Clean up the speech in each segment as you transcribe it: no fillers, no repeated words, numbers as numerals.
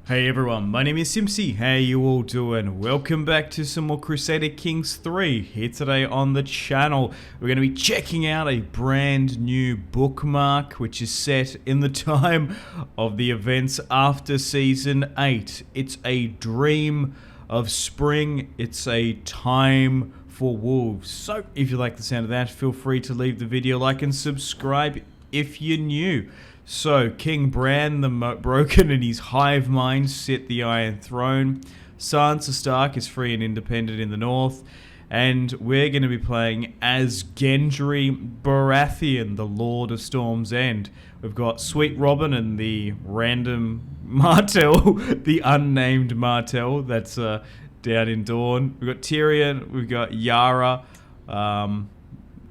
Hey everyone, my name is Simpzy. How you all doing? Welcome back to some more Crusader Kings 3. Here today on the channel, we're going to be checking out a brand new bookmark which is set in the time of the events after Season 8. It's a dream of spring. It's a time for wolves. So if you like the sound of that, feel free to leave the video a like and subscribe if you're new. So, King Bran the Broken and his hive mind sit the Iron Throne. Sansa Stark is free and independent in the north. And we're going to be playing as Gendry Baratheon, the Lord of Storm's End. We've got Sweet Robin and the random Martell, the unnamed Martell that's down in Dawn. We've got Tyrion, we've got Yara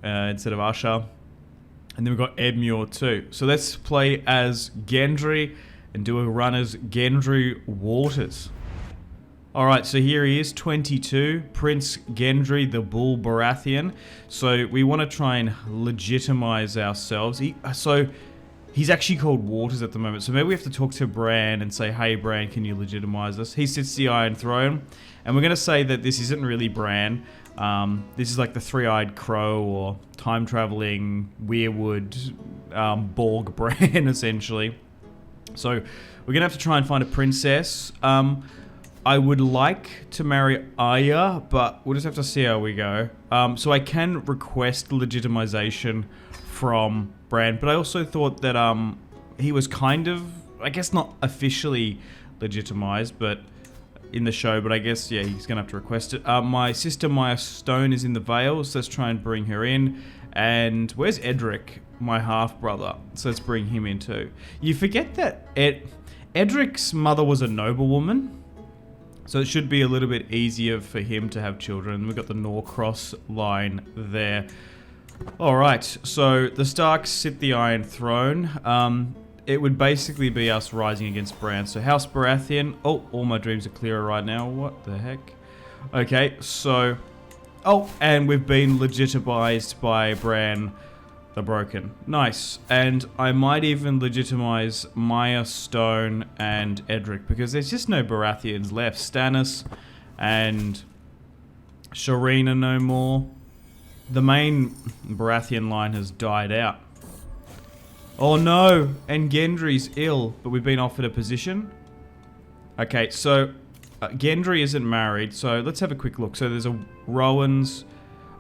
instead of Usher. And then we've got Edmure too. So let's play as Gendry and do a run as Gendry Waters. Alright, so here he is, 22, Prince Gendry the Bull Baratheon. So we want to try and legitimize ourselves. He's actually called Waters at the moment. So maybe we have to talk to Bran and say, hey Bran, can you legitimize us? He sits the Iron Throne. And we're going to say that this isn't really Bran. This is like the three-eyed crow or time-traveling weirwood Borg Bran, essentially. So we're gonna have to try and find a princess. I would like to marry Arya, but we'll just have to see how we go. So I can request legitimization from Bran, but I also thought that he was kind of, I guess not officially legitimized, but in the show, but I guess, yeah, he's going to have to request it. My sister Maya Stone is in the Vale, so let's try and bring her in. And where's Edric, my half-brother? So let's bring him in too. You forget that Edric's mother was a noblewoman, so it should be a little bit easier for him to have children. We've got the Norcross line there. Alright, so the Starks sit the Iron Throne. It would basically be us rising against Bran. So House Baratheon. Oh, all my dreams are clearer right now. What the heck? Okay, so... Oh, and we've been legitimized by Bran the Broken. Nice. And I might even legitimize Maya Stone and Edric, because there's just no Baratheons left. Stannis and Shireen are no more. The main Baratheon line has died out. Oh no, and Gendry's ill, but we've been offered a position. Okay, so Gendry isn't married, so let's have a quick look. So there's a Rowan's,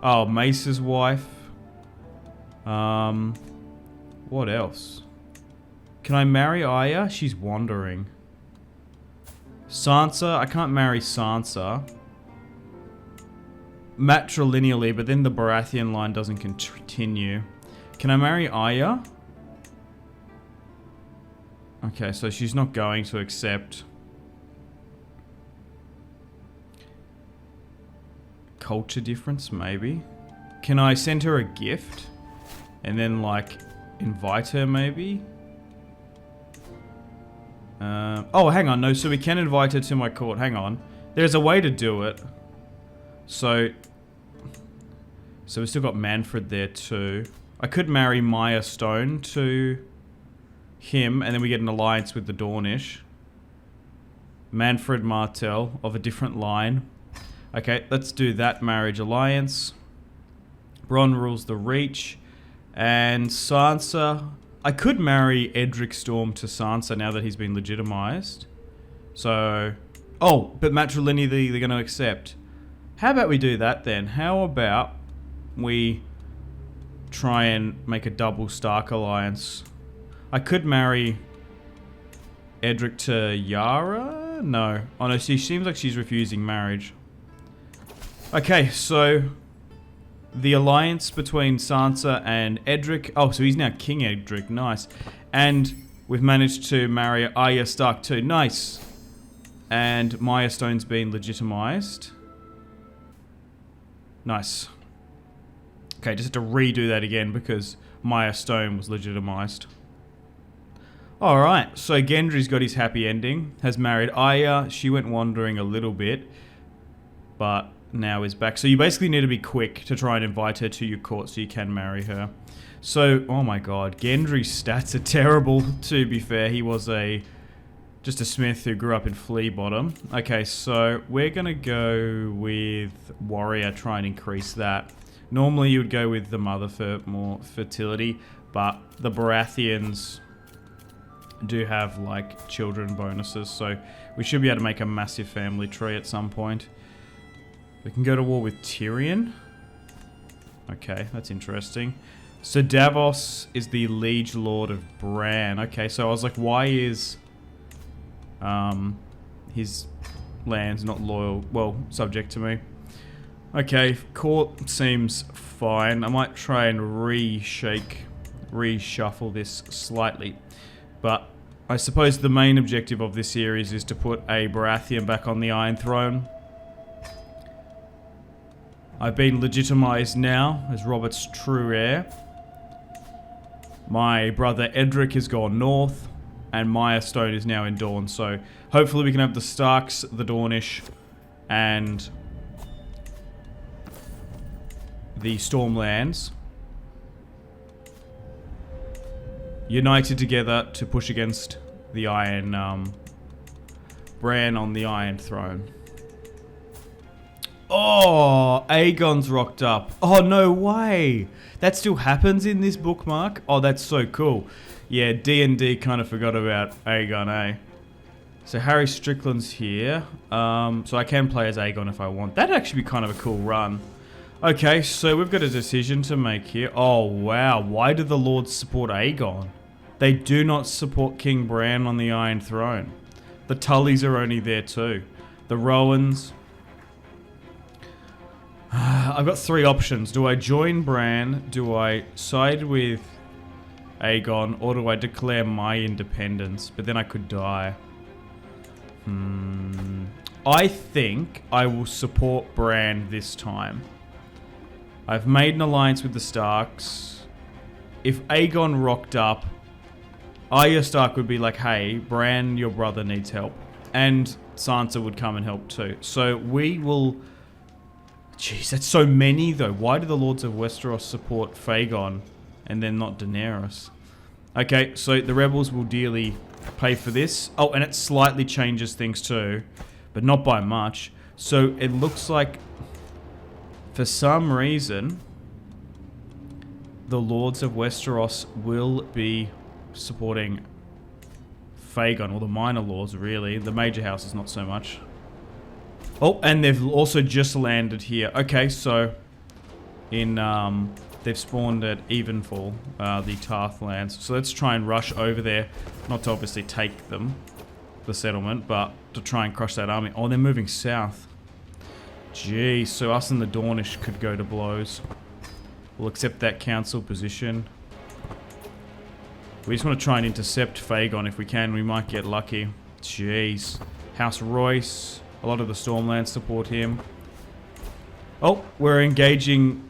oh, Mace's wife. What else? Can I marry Arya? She's wandering. Sansa, I can't marry Sansa. Matrilineally, but then the Baratheon line doesn't continue. Can I marry Arya? Okay, so she's not going to accept. Culture difference, maybe. Can I send her a gift? And then, like, invite her, maybe? Oh, hang on. No, so we can invite her to my court. Hang on. There's a way to do it. So we've still got Manfred there, too. I could marry Maya Stone to him, and then we get an alliance with the Dornish. Manfred Martell of a different line. Okay, let's do that marriage alliance. Bronn rules the Reach. And Sansa... I could marry Edric Storm to Sansa now that he's been legitimized. So... Oh, but matrilineally they're going to accept. How about we do that then? How about we try and make a double Stark alliance? I could marry Edric to Yara? No. Oh no, she seems like she's refusing marriage. Okay, so the alliance between Sansa and Edric. Oh, so he's now King Edric. Nice. And we've managed to marry Arya Stark too. Nice. And Maya Stone's been legitimized. Nice. Okay, just have to redo that again because Maya Stone was legitimized. Alright, so Gendry's got his happy ending. Has married Arya. She went wandering a little bit, but now is back. So you basically need to be quick to try and invite her to your court so you can marry her. So, oh my god, Gendry's stats are terrible, to be fair. He was a Just a smith who grew up in Flea Bottom. Okay, so we're going to go with warrior, try and increase that. Normally you would go with the mother for more fertility, but the Baratheons do have like children bonuses, so we should be able to make a massive family tree at some point. We can go to war with Tyrion. Okay, that's interesting. So Davos is the liege lord of Bran. Okay, so I was like, why is his land's not loyal, well, subject to me? Okay, court seems fine. I might try and reshuffle this slightly. But I suppose the main objective of this series is to put a Baratheon back on the Iron Throne. I've been legitimized now as Robert's true heir. My brother Edric has gone north, and Mirestone is now in Dawn, so hopefully we can have the Starks, the Dornish, and the Stormlands united together to push against the Iron, Bran on the Iron Throne. Oh, Aegon's rocked up. Oh, no way. That still happens in this bookmark? Oh, that's so cool. Yeah, D&D kind of forgot about Aegon, eh? So Harry Strickland's here. So I can play as Aegon if I want. That'd actually be kind of a cool run. Okay, so we've got a decision to make here. Oh, wow. Why do the Lords support Aegon? They do not support King Bran on the Iron Throne. The Tullys are only there too. The Rowans. I've got three options. Do I join Bran? Do I side with Aegon? Or do I declare my independence? But then I could die. I think I will support Bran this time. I've made an alliance with the Starks. If Aegon rocked up, Arya Stark would be like, hey, Bran, your brother needs help. And Sansa would come and help too. So we will... Jeez, that's so many though. Why do the Lords of Westeros support Aegon and then not Daenerys? Okay, so the rebels will dearly pay for this. Oh, and it slightly changes things too, but not by much. So it looks like, for some reason, the Lords of Westeros will be supporting Aegon, or the minor lords really. The major houses not so much. Oh, and they've also just landed here. Okay, so in they've spawned at Evenfall, the Tarthlands. So let's try and rush over there, not to obviously take them, the settlement, but to try and crush that army. Oh, they're moving south. Jeez, so us and the Dornish could go to blows. We'll accept that council position. We just want to try and intercept Aegon if we can. We might get lucky. Jeez. House Royce. A lot of the Stormlands support him. Oh, we're engaging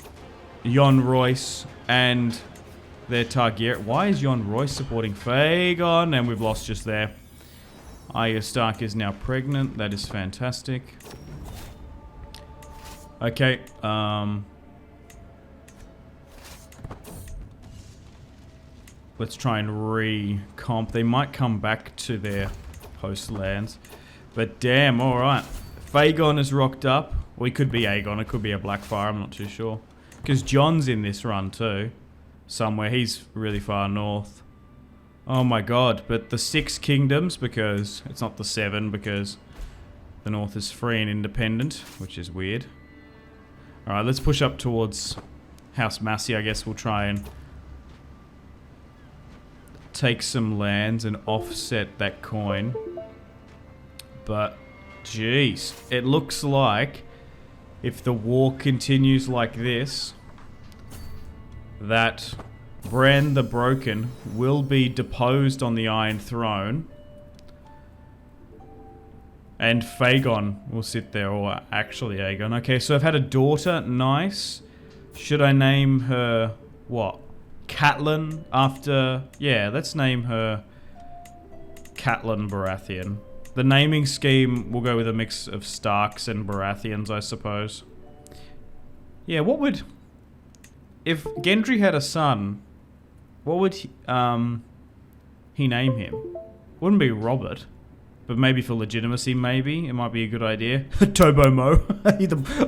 Jon Royce and their Targaryen. Why is Jon Royce supporting Aegon? And we've lost just there. Arya Stark is now pregnant. That is fantastic. Okay, let's try and re-comp. They might come back to their host lands. But damn, alright. Aegon is rocked up. Well, it could be Aegon, it could be a Blackfire, I'm not too sure. Because Jon's in this run too. Somewhere, he's really far north. Oh my god, but the 6 kingdoms, because it's not the 7, because the north is free and independent, which is weird. Alright, let's push up towards House Massey. I guess we'll try and take some lands and offset that coin. But, jeez, it looks like if the war continues like this, that Bran the Broken will be deposed on the Iron Throne, and Aegon will sit there, or actually Aegon. Okay, so I've had a daughter, nice. Should I name her, what? Catelyn after... Yeah, let's name her Catelyn Baratheon. The naming scheme will go with a mix of Starks and Baratheons, I suppose. Yeah, what would... If Gendry had a son, what would he name him? Wouldn't be Robert. But maybe for legitimacy, maybe. It might be a good idea. Tobo Mo.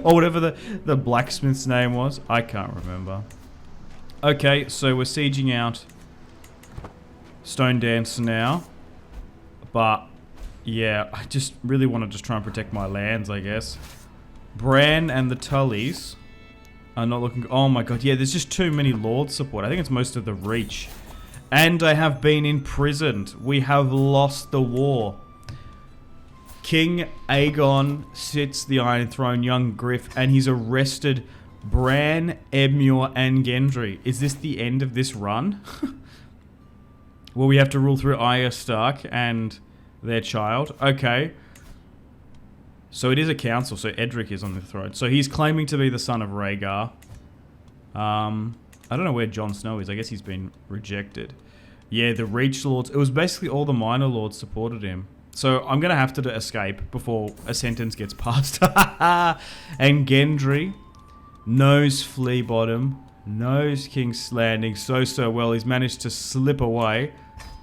Or whatever the blacksmith's name was. I can't remember. Okay, so we're sieging out Stone Dance now. But, yeah, I just really want to just try and protect my lands, I guess. Bran and the Tullys are not looking... Oh my god, yeah, there's just too many Lord support. I think it's most of the Reach. And I have been imprisoned. We have lost the war. King Aegon sits the Iron Throne, young Griff, and he's arrested Bran, Edmure, and Gendry. Is this the end of this run? Well, we have to rule through Arya Stark and their child. Okay. So it is a council, so Edric is on the throne. So he's claiming to be the son of Rhaegar. I don't know where Jon Snow is. I guess he's been rejected. Yeah, the Reach Lords. It was basically all the minor lords supported him. So I'm going to have to escape before a sentence gets passed. And Gendry knows Fleabottom, knows King's Landing so well. He's managed to slip away.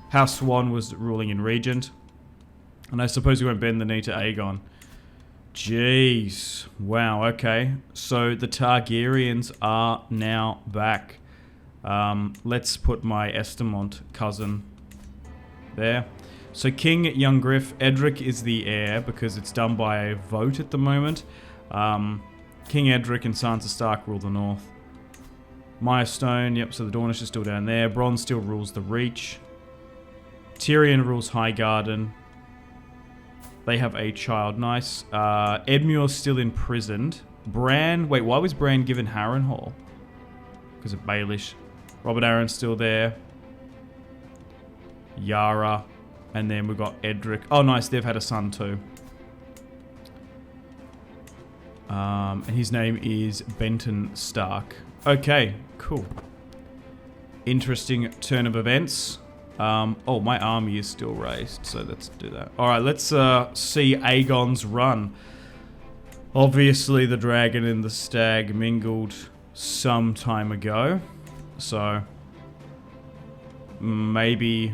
House Swan was ruling in Regent. And I suppose he won't bend the knee to Aegon. Jeez. Wow, okay. So the Targaryens are now back. Let's put my Estamont cousin there. So King Young Griff, Edric is the heir because it's done by a vote at the moment. King Edric and Sansa Stark rule the north. Maya Stone, yep, so the Dornish is still down there. Bronn still rules the Reach. Tyrion rules Highgarden. They have a child, nice. Edmure's still imprisoned. Bran, wait, why was Bran given Harrenhal? Because of Baelish. Robert Arryn's still there. Yara. And then we've got Edric. Oh, nice. They've had a son too. And his name is Benton Stark. Okay, cool. Interesting turn of events. Oh, my army is still raised, so let's do that. Alright, let's see Aegon's run. Obviously, the dragon and the stag mingled some time ago. So, maybe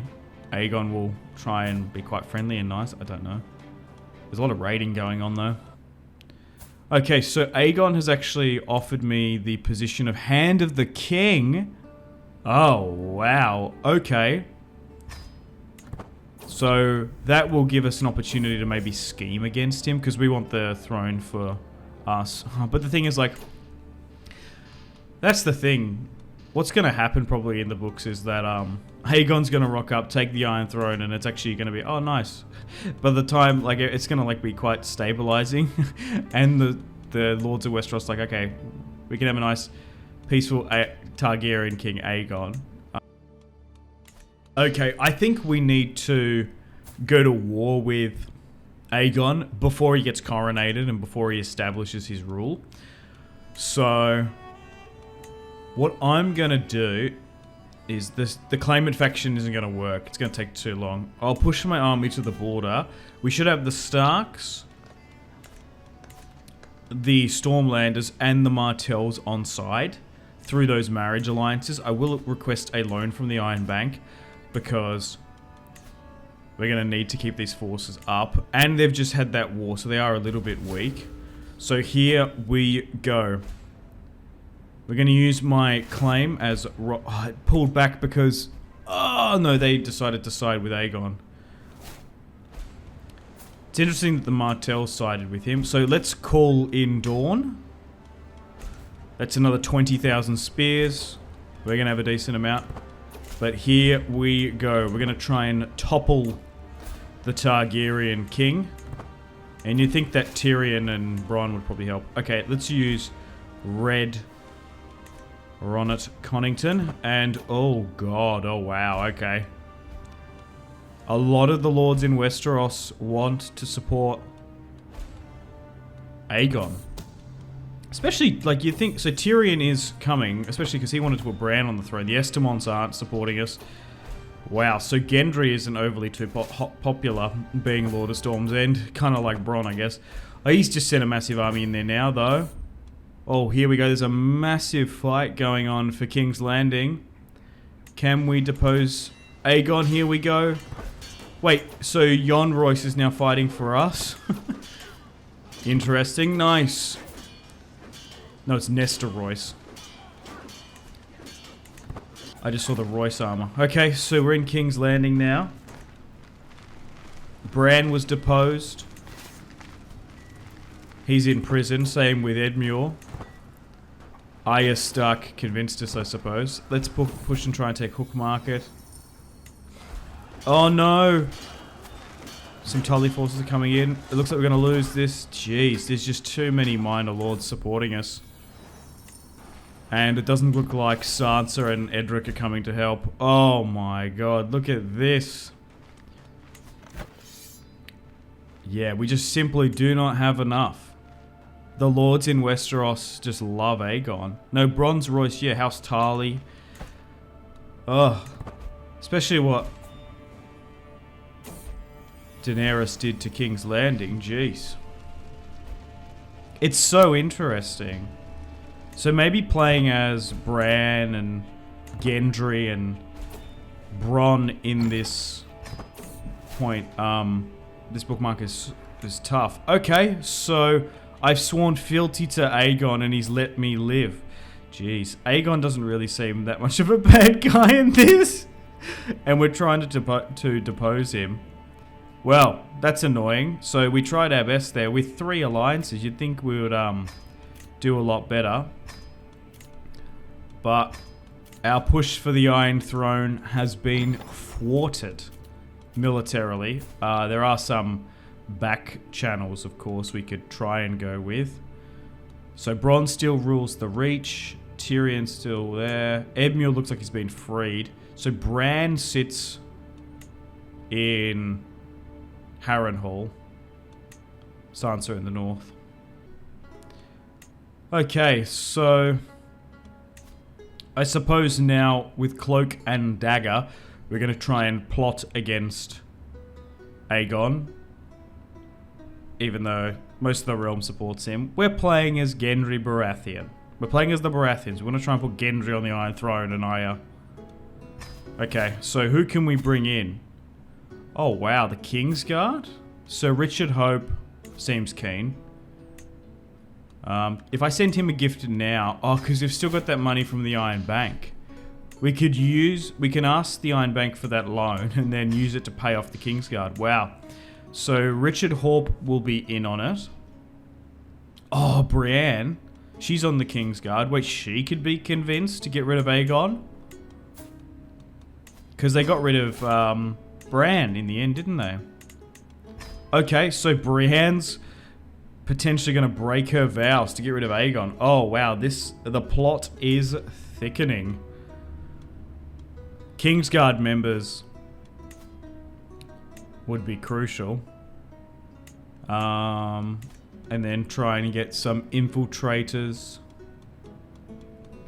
Aegon will try and be quite friendly and nice. I don't know. There's a lot of raiding going on though. Okay, so Aegon has actually offered me the position of Hand of the King. Oh, wow. Okay. So that will give us an opportunity to maybe scheme against him because we want the throne for us. But the thing is, like, that's the thing. What's going to happen probably in the books is that Aegon's going to rock up, take the Iron Throne, and it's actually going to be, oh, nice. By the time, like, it's going to, like, be quite stabilizing. And the Lords of Westeros, like, okay, we can have a nice, peaceful Targaryen King Aegon. Okay, I think we need to go to war with Aegon before he gets coronated and before he establishes his rule. So what I'm going to do is the claimant faction isn't going to work. It's going to take too long. I'll push my army to the border. We should have the Starks, the Stormlanders, and the Martells on side through those marriage alliances. I will request a loan from the Iron Bank because we're going to need to keep these forces up. And they've just had that war, so they are a little bit weak. So here we go. We're going to use my claim as... I pulled back because... Oh, no, they decided to side with Aegon. It's interesting that the Martell sided with him. So let's call in Dawn. That's another 20,000 spears. We're going to have a decent amount. But here we go. We're going to try and topple the Targaryen king. And you'd think that Tyrion and Bronn would probably help. Okay, let's use red... Ronnet Connington, and oh god, oh wow, okay. A lot of the lords in Westeros want to support Aegon. Especially, like, you think, so Tyrion is coming, especially because he wanted to put Bran on the throne. The Estamonts aren't supporting us. Wow, so Gendry isn't overly too popular, being Lord of Storm's End. Kind of like Bronn, I guess. Oh, he's just sent a massive army in there now, though. Oh, here we go. There's a massive fight going on for King's Landing. Can we depose Aegon? Here we go. Wait, so Jon Royce is now fighting for us? Interesting. Nice. No, it's Nestor Royce. I just saw the Royce armor. Okay, so we're in King's Landing now. Bran was deposed. He's in prison. Same with Edmure. Arya Stark convinced us, I suppose. Let's push and try and take Hook Market. Oh no! Some Tully forces are coming in. It looks like we're going to lose this. Jeez, there's just too many minor lords supporting us. And it doesn't look like Sansa and Edric are coming to help. Oh my god, look at this. Yeah, we just simply do not have enough. The lords in Westeros just love Aegon. No, Bronze Royce, yeah, House Tarly. Ugh. Especially what Daenerys did to King's Landing, jeez. It's so interesting. So maybe playing as Bran and Gendry and Bronn in this point, this bookmark is tough. Okay, so I've sworn fealty to Aegon and he's let me live. Jeez, Aegon doesn't really seem that much of a bad guy in this. And we're trying to depose him. Well, that's annoying. So we tried our best there. With 3 alliances, you'd think we would do a lot better. But our push for the Iron Throne has been thwarted militarily. There are some back channels, of course, we could try and go with. So Bronn still rules the Reach. Tyrion's still there. Edmure looks like he's been freed. So Bran sits in Harrenhal. Sansa in the north. Okay, so I suppose now with Cloak and Dagger, we're going to try and plot against Aegon. Even though most of the realm supports him. We're playing as Gendry Baratheon. We're playing as the Baratheons. We want to try and put Gendry on the Iron Throne and Arya. Okay, so who can we bring in? Oh wow, the Kingsguard? Sir Richard Hope seems keen. If I send him a gift now... Oh, because we've still got that money from the Iron Bank. We can ask the Iron Bank for that loan and then use it to pay off the Kingsguard. Wow. So Richard Horpe will be in on it. Oh, Brienne. She's on the Kingsguard. Wait, she could be convinced to get rid of Aegon? Because they got rid of Bran in the end, didn't they? Okay, so Brienne's potentially going to break her vows to get rid of Aegon. Oh, wow. The plot is thickening. Kingsguard members would be crucial. And then trying to get some infiltrators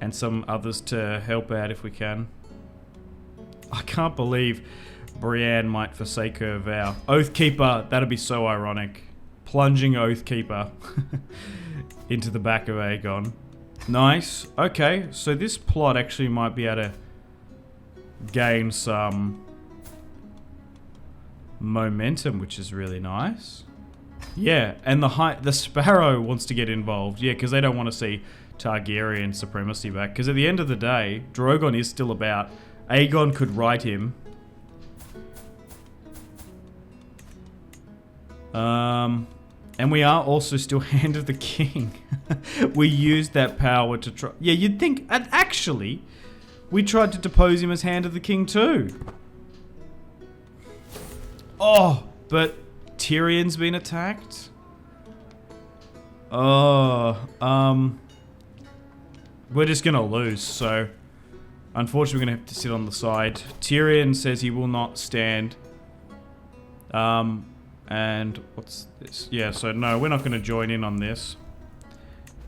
and some others to help out if we can. I can't believe Brienne might forsake her vow. Oathkeeper, that'd be so ironic. Plunging Oathkeeper into the back of Aegon. Nice. Okay, so this plot actually might be able to gain some momentum, which is really nice. Yeah, and the Sparrow wants to get involved. Yeah, because they don't want to see Targaryen supremacy back. Because at the end of the day, Drogon is still about. Aegon could right him. And we are also still Hand of the King. We used that power to try... Yeah, you'd think... Actually, we tried to depose him as Hand of the King too. Oh, but Tyrion's been attacked? Oh, we're just gonna lose, so... Unfortunately, we're gonna have to sit on the side. Tyrion says he will not stand. And what's this? Yeah, so no, we're not gonna join in on this.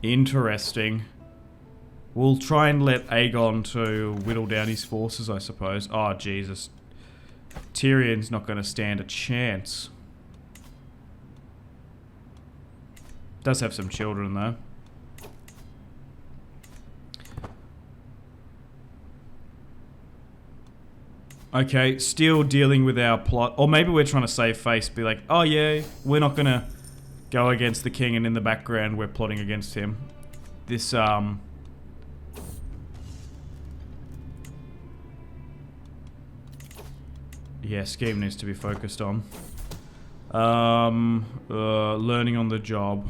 Interesting. We'll try and let Aegon to whittle down his forces, I suppose. Oh, Jesus. Tyrion's not gonna stand a chance. Does have some children, though. Okay, still dealing with our plot. Or maybe we're trying to save face. Be like, oh yeah, we're not going to go against the king, and in the background we're plotting against him. This, yeah, scheme needs to be focused on. Learning on the job.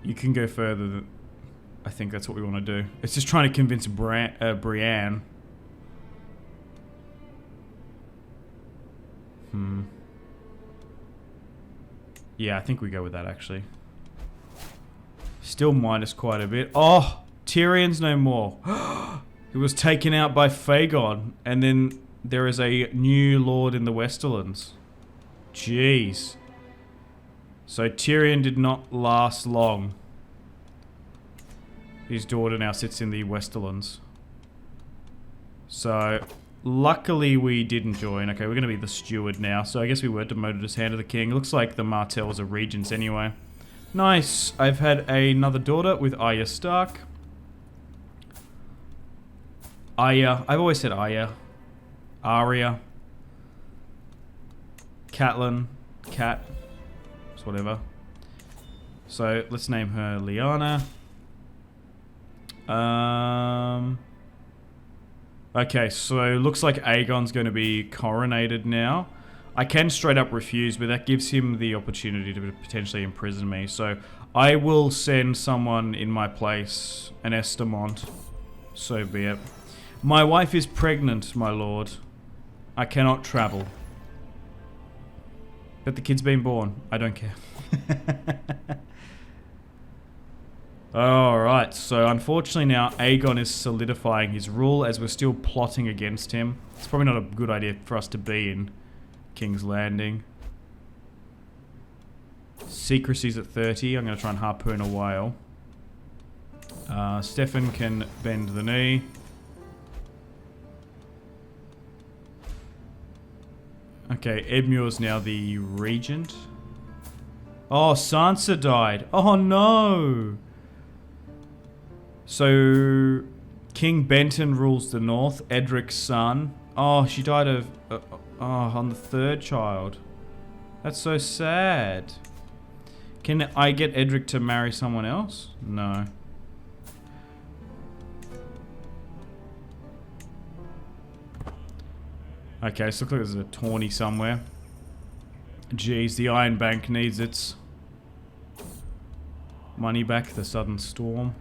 You can go further. I think that's what we want to do. It's just trying to convince Brienne. Yeah, I think we go with that, actually. Still minus quite a bit. Oh, Tyrion's no more. He was taken out by Aegon, and then there is a new lord in the Westerlands. Jeez. So Tyrion did not last long. His daughter now sits in the Westerlands. So, luckily we didn't join. Okay, we're going to be the steward now. So I guess we were demoted as Hand of the King. Looks like the Martells are regents anyway. Nice. I've had another daughter with Arya Stark. Arya. I've always said Arya. Arya. Catelyn. Cat. It's whatever. So, let's name her Lyanna. Okay, so looks like Aegon's going to be coronated now. I can straight up refuse, but that gives him the opportunity to potentially imprison me. So I will send someone in my place, an Estamont. So be it. My wife is pregnant, my lord. I cannot travel. But the kid's been born. I don't care. Alright, so unfortunately now Aegon is solidifying his rule as we're still plotting against him. It's probably not a good idea for us to be in King's Landing. Secrecy's at 30. I'm going to try and harpoon a whale. Stefan can bend the knee. Okay, Edmure's now the regent. Oh, Sansa died. Oh no! So, King Benton rules the north. Edric's son. Oh, she died of... on the third child. That's so sad. Can I get Edric to marry someone else? No. Okay, so looks like there's a tourney somewhere. Jeez, the Iron Bank needs its money back. The Southern Storm.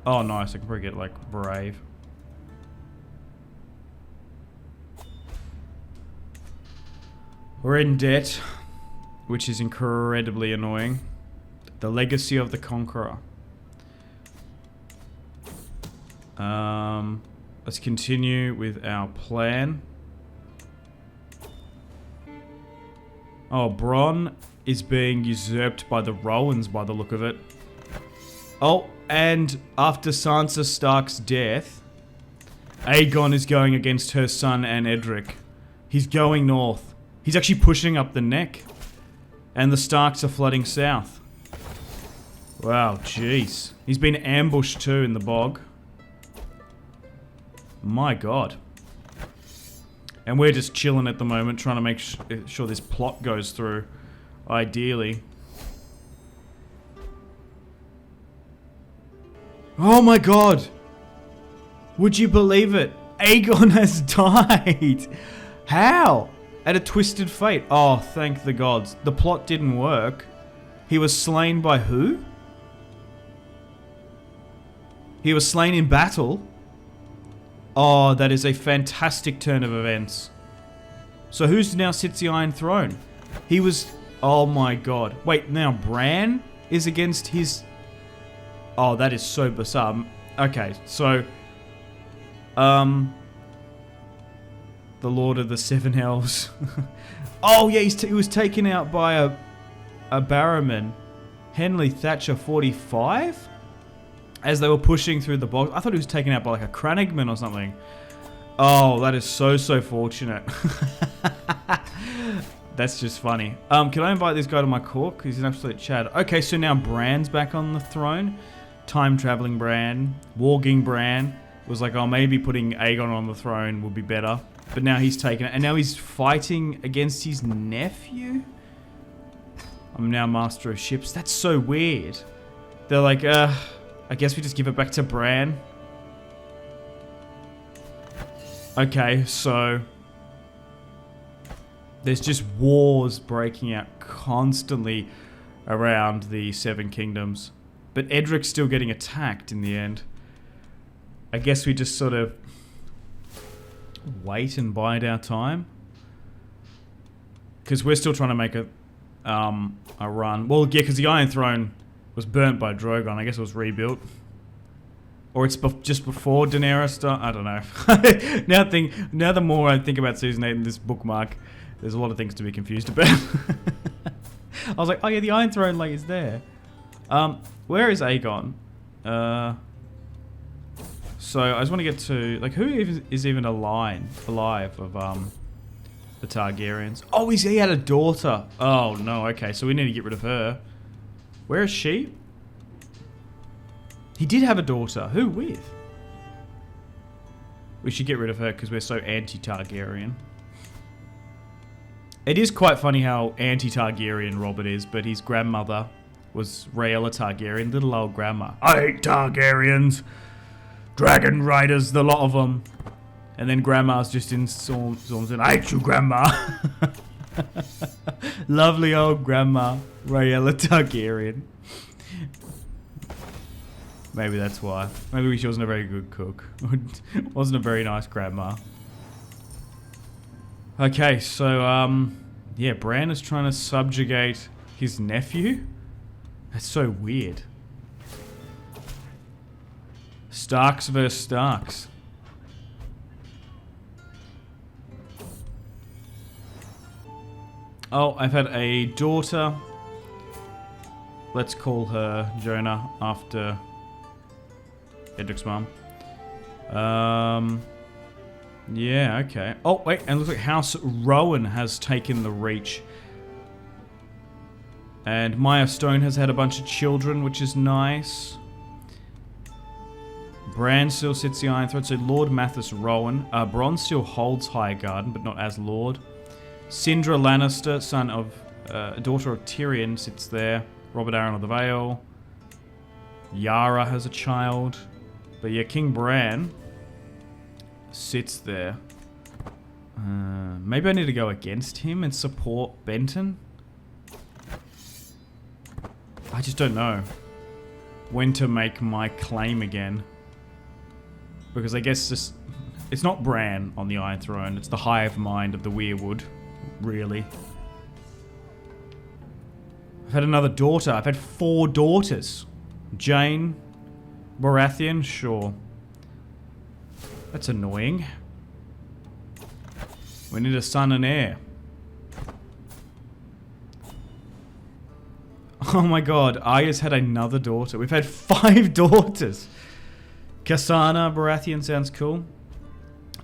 Oh, nice. I can probably get, like, Brave. We're in debt, which is incredibly annoying. The Legacy of the Conqueror. Let's continue with our plan. Oh, Bronn is being usurped by the Rowans by the look of it. Oh, and after Sansa Stark's death, Aegon is going against her son and Edric. He's going north. He's actually pushing up the neck. And the Starks are flooding south. Wow, jeez. He's been ambushed too in the bog. My god. And we're just chilling at the moment, trying to make sure this plot goes through. Ideally. Oh my god! Would you believe it? Aegon has died! How? At a twisted fate. Oh, thank the gods. The plot didn't work. He was slain by who? He was slain in battle? Oh, that is a fantastic turn of events. So who's now sits the Iron Throne? He was... Oh my god. Wait, now Bran is against his... Oh, that is so bizarre. Okay, so... The Lord of the Seven Hells. Oh, yeah, he was taken out by a Barrowman. Henley Thatcher 45? As they were pushing through the box. I thought he was taken out by like a Crannogman or something. Oh, that is so fortunate. That's just funny. Can I invite this guy to my court? He's an absolute Chad. Okay, so now Bran's back on the throne. Time-traveling Bran. Warging Bran. Was like, oh, maybe putting Aegon on the throne would be better. But now he's taken it. And now he's fighting against his nephew? I'm now master of ships. That's so weird. They're like, I guess we just give it back to Bran. Okay, so... There's just wars breaking out constantly around the Seven Kingdoms. But Edric's still getting attacked in the end. I guess we just sort of wait and bide our time. Because we're still trying to make a run. Well, yeah, because the Iron Throne was burnt by Drogon. I guess it was rebuilt. Or it's just before Daenerys started. I don't know. Now the more I think about Season 8 and this bookmark, there's a lot of things to be confused about. I was like, oh yeah, the Iron Throne like is there. Where is Aegon? So I just want to get to like who is even alive of the Targaryens. Oh, he had a daughter. Oh no, okay, so we need to get rid of her. Where is she? He did have a daughter. Who with? We should get rid of her because we're so anti-Targaryen. It is quite funny how anti-Targaryen Robert is, but his grandmother was Rhaella Targaryen, little old grandma. I hate Targaryens. Dragon Riders, the lot of them. And then grandma's just in storms and I hate you, grandma. Lovely old grandma, Rhaella Targaryen. Maybe that's why. Maybe she wasn't a very good cook. Wasn't a very nice grandma. Okay, so, yeah, Bran is trying to subjugate his nephew? That's so weird. Starks versus Starks. Oh, I've had a daughter. Let's call her Jonah after Edric's mum. Yeah, okay. Oh, wait, and it looks like House Rowan has taken the Reach. And Maya Stone has had a bunch of children, which is nice. Bran still sits the Iron Throne, so Lord Mathis Rowan. Bronn still holds High Garden, but not as Lord. Syndra Lannister, son of, daughter of Tyrion, sits there. Robert Arryn of the Vale. Yara has a child. But yeah, King Bran sits there. Maybe I need to go against him and support Benton? I just don't know when to make my claim again. Because I guess just... It's not Bran on the Iron Throne, it's the hive mind of the Weirwood, really. I've had another daughter. I've had 4 daughters. Jane, Baratheon, sure. That's annoying. We need a son and heir. Oh my god, Arya's had another daughter. We've had 5 daughters. Cassana Baratheon sounds cool.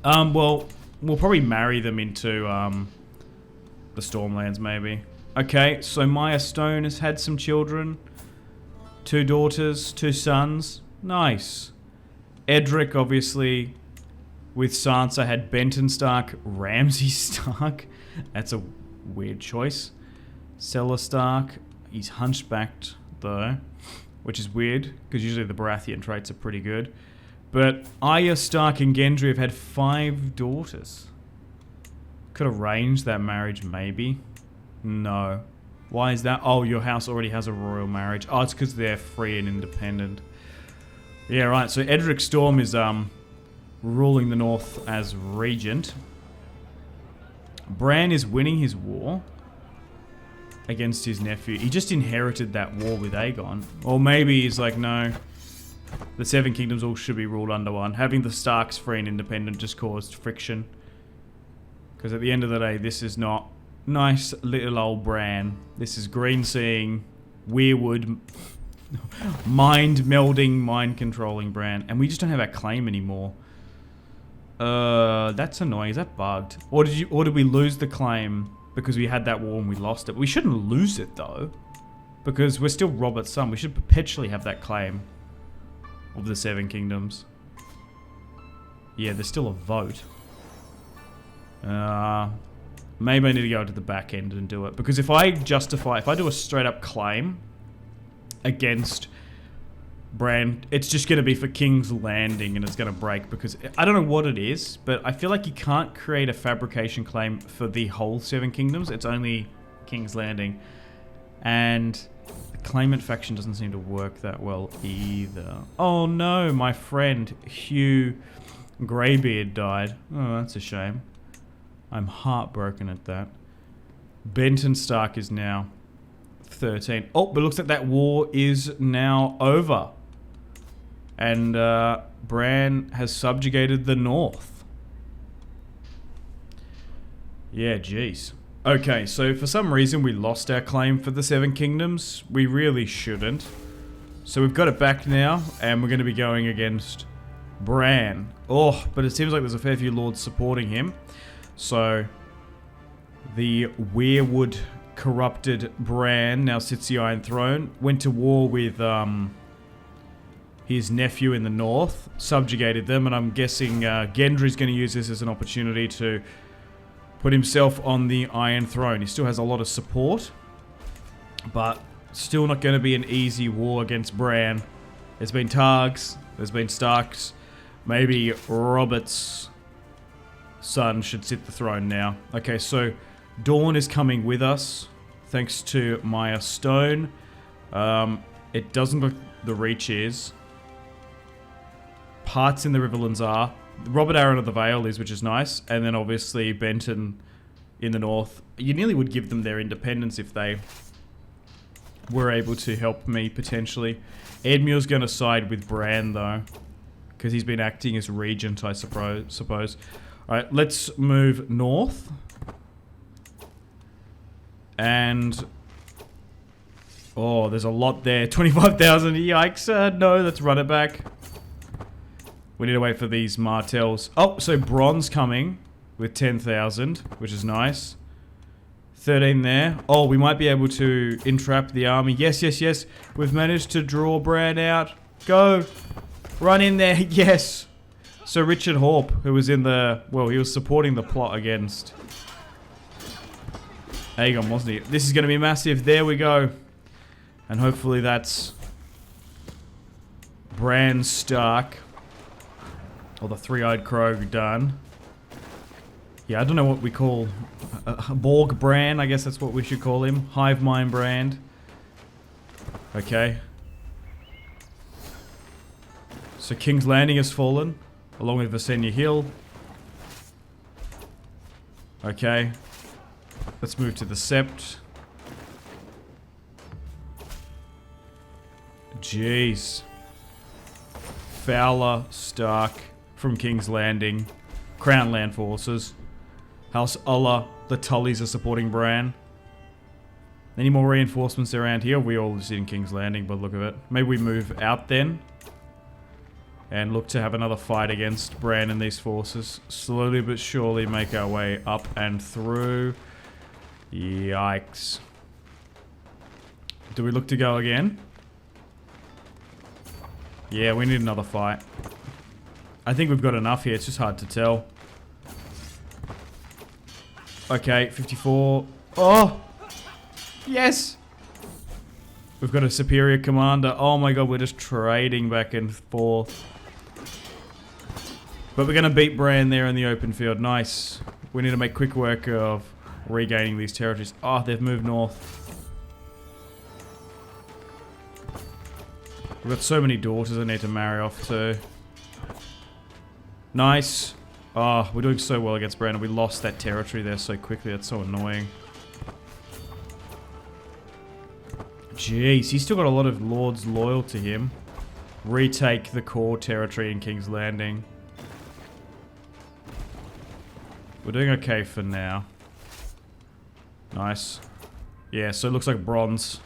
Well, we'll probably marry them into the Stormlands, maybe. Okay, so Maya Stone has had some children. 2 daughters, 2 sons. Nice. Edric, obviously, with Sansa, had Benton Stark, Ramsay Stark. That's a weird choice. Cella Stark. He's hunchbacked, though, which is weird, because usually the Baratheon traits are pretty good. But Arya Stark and Gendry have had 5 daughters. Could arrange that marriage, maybe. No. Why is that? Oh, your house already has a royal marriage. Oh, it's because they're free and independent. Yeah, right. So Edric Storm is ruling the north as regent. Bran is winning his war against his nephew. He just inherited that war with Aegon. Or maybe he's like, no, the 7 kingdoms all should be ruled under one. Having the Starks free and independent just caused friction. Because at the end of the day, this is not nice little old Bran. This is green seeing, Weirwood, mind melding, mind controlling Bran. And we just don't have our claim anymore. That's annoying. Is that bugged? Or did we lose the claim because we had that war and we lost it. We shouldn't lose it though, because we're still Robert's son. We should perpetually have that claim of the Seven Kingdoms. Yeah, there's still a vote. Maybe I need to go to the back end and do it. Because if I do a straight up claim against Bran, it's just going to be for King's Landing and it's going to break. Because I don't know what it is, but I feel like you can't create a fabrication claim for the whole Seven Kingdoms. It's only King's Landing. And the claimant faction doesn't seem to work that well either. Oh no, my friend Hugh Greybeard died. Oh, that's a shame. I'm heartbroken at that. Benton Stark is now 13. Oh, but it looks like that war is now over. And Bran has subjugated the north. Yeah, jeez. Okay, so for some reason we lost our claim for the Seven Kingdoms. We really shouldn't. So we've got it back now, and we're going to be going against Bran. Oh, but it seems like there's a fair few lords supporting him. So, the weirwood corrupted Bran now sits the Iron Throne. Went to war with his nephew in the north, subjugated them, and I'm guessing Gendry's going to use this as an opportunity to put himself on the Iron Throne. He still has a lot of support, but still not going to be an easy war against Bran. There's been Targs, there's been Starks, maybe Robert's son should sit the throne now. Okay, so Dawn is coming with us, thanks to Maya Stone. It doesn't look the Reach is. Parts in the Riverlands are. Robert Aaron of the Vale is, which is nice. And then obviously Benton in the north. You nearly would give them their independence if they were able to help me, potentially. Edmure's going to side with Bran, though, because he's been acting as regent, I suppose. Alright, let's move north. And... oh, there's a lot there. 25,000, yikes. No, let's run it back. We need to wait for these Martells. Oh, so Bronze coming with 10,000, which is nice. 13 there. Oh, we might be able to entrap the army. Yes, yes, yes. We've managed to draw Bran out. Go. Run in there. Yes. So Richard Horp, who was in the... well, he was supporting the plot against Aegon, wasn't he? This is going to be massive. There we go. And hopefully that's Bran Stark. Or the Three-Eyed Crow done. Yeah, I don't know what we call... Borg Bran, I guess that's what we should call him. Hive Mind Brand. Okay. So King's Landing has fallen, along with Visenya Hill. Okay. Let's move to the Sept. Jeez. Fowler, Stark, from King's Landing. Crown Land Forces. House Ulla, the Tullys are supporting Bran. Any more reinforcements around here? We all sit in King's Landing by the look of it. Maybe we move out then. And look to have another fight against Bran and these forces. Slowly but surely make our way up and through. Yikes. Do we look to go again? Yeah, we need another fight. I think we've got enough here. It's just hard to tell. Okay, 54. Oh! Yes! We've got a superior commander. Oh my god, we're just trading back and forth. But we're going to beat Bran there in the open field. Nice. We need to make quick work of regaining these territories. Oh, they've moved north. We've got so many daughters I need to marry off to. Nice. Oh, we're doing so well against Bran, and we lost that territory there so quickly. That's so annoying. Jeez, he's still got a lot of lords loyal to him. Retake the core territory in King's Landing. We're doing okay for now. Nice. Yeah, so it looks like Bronze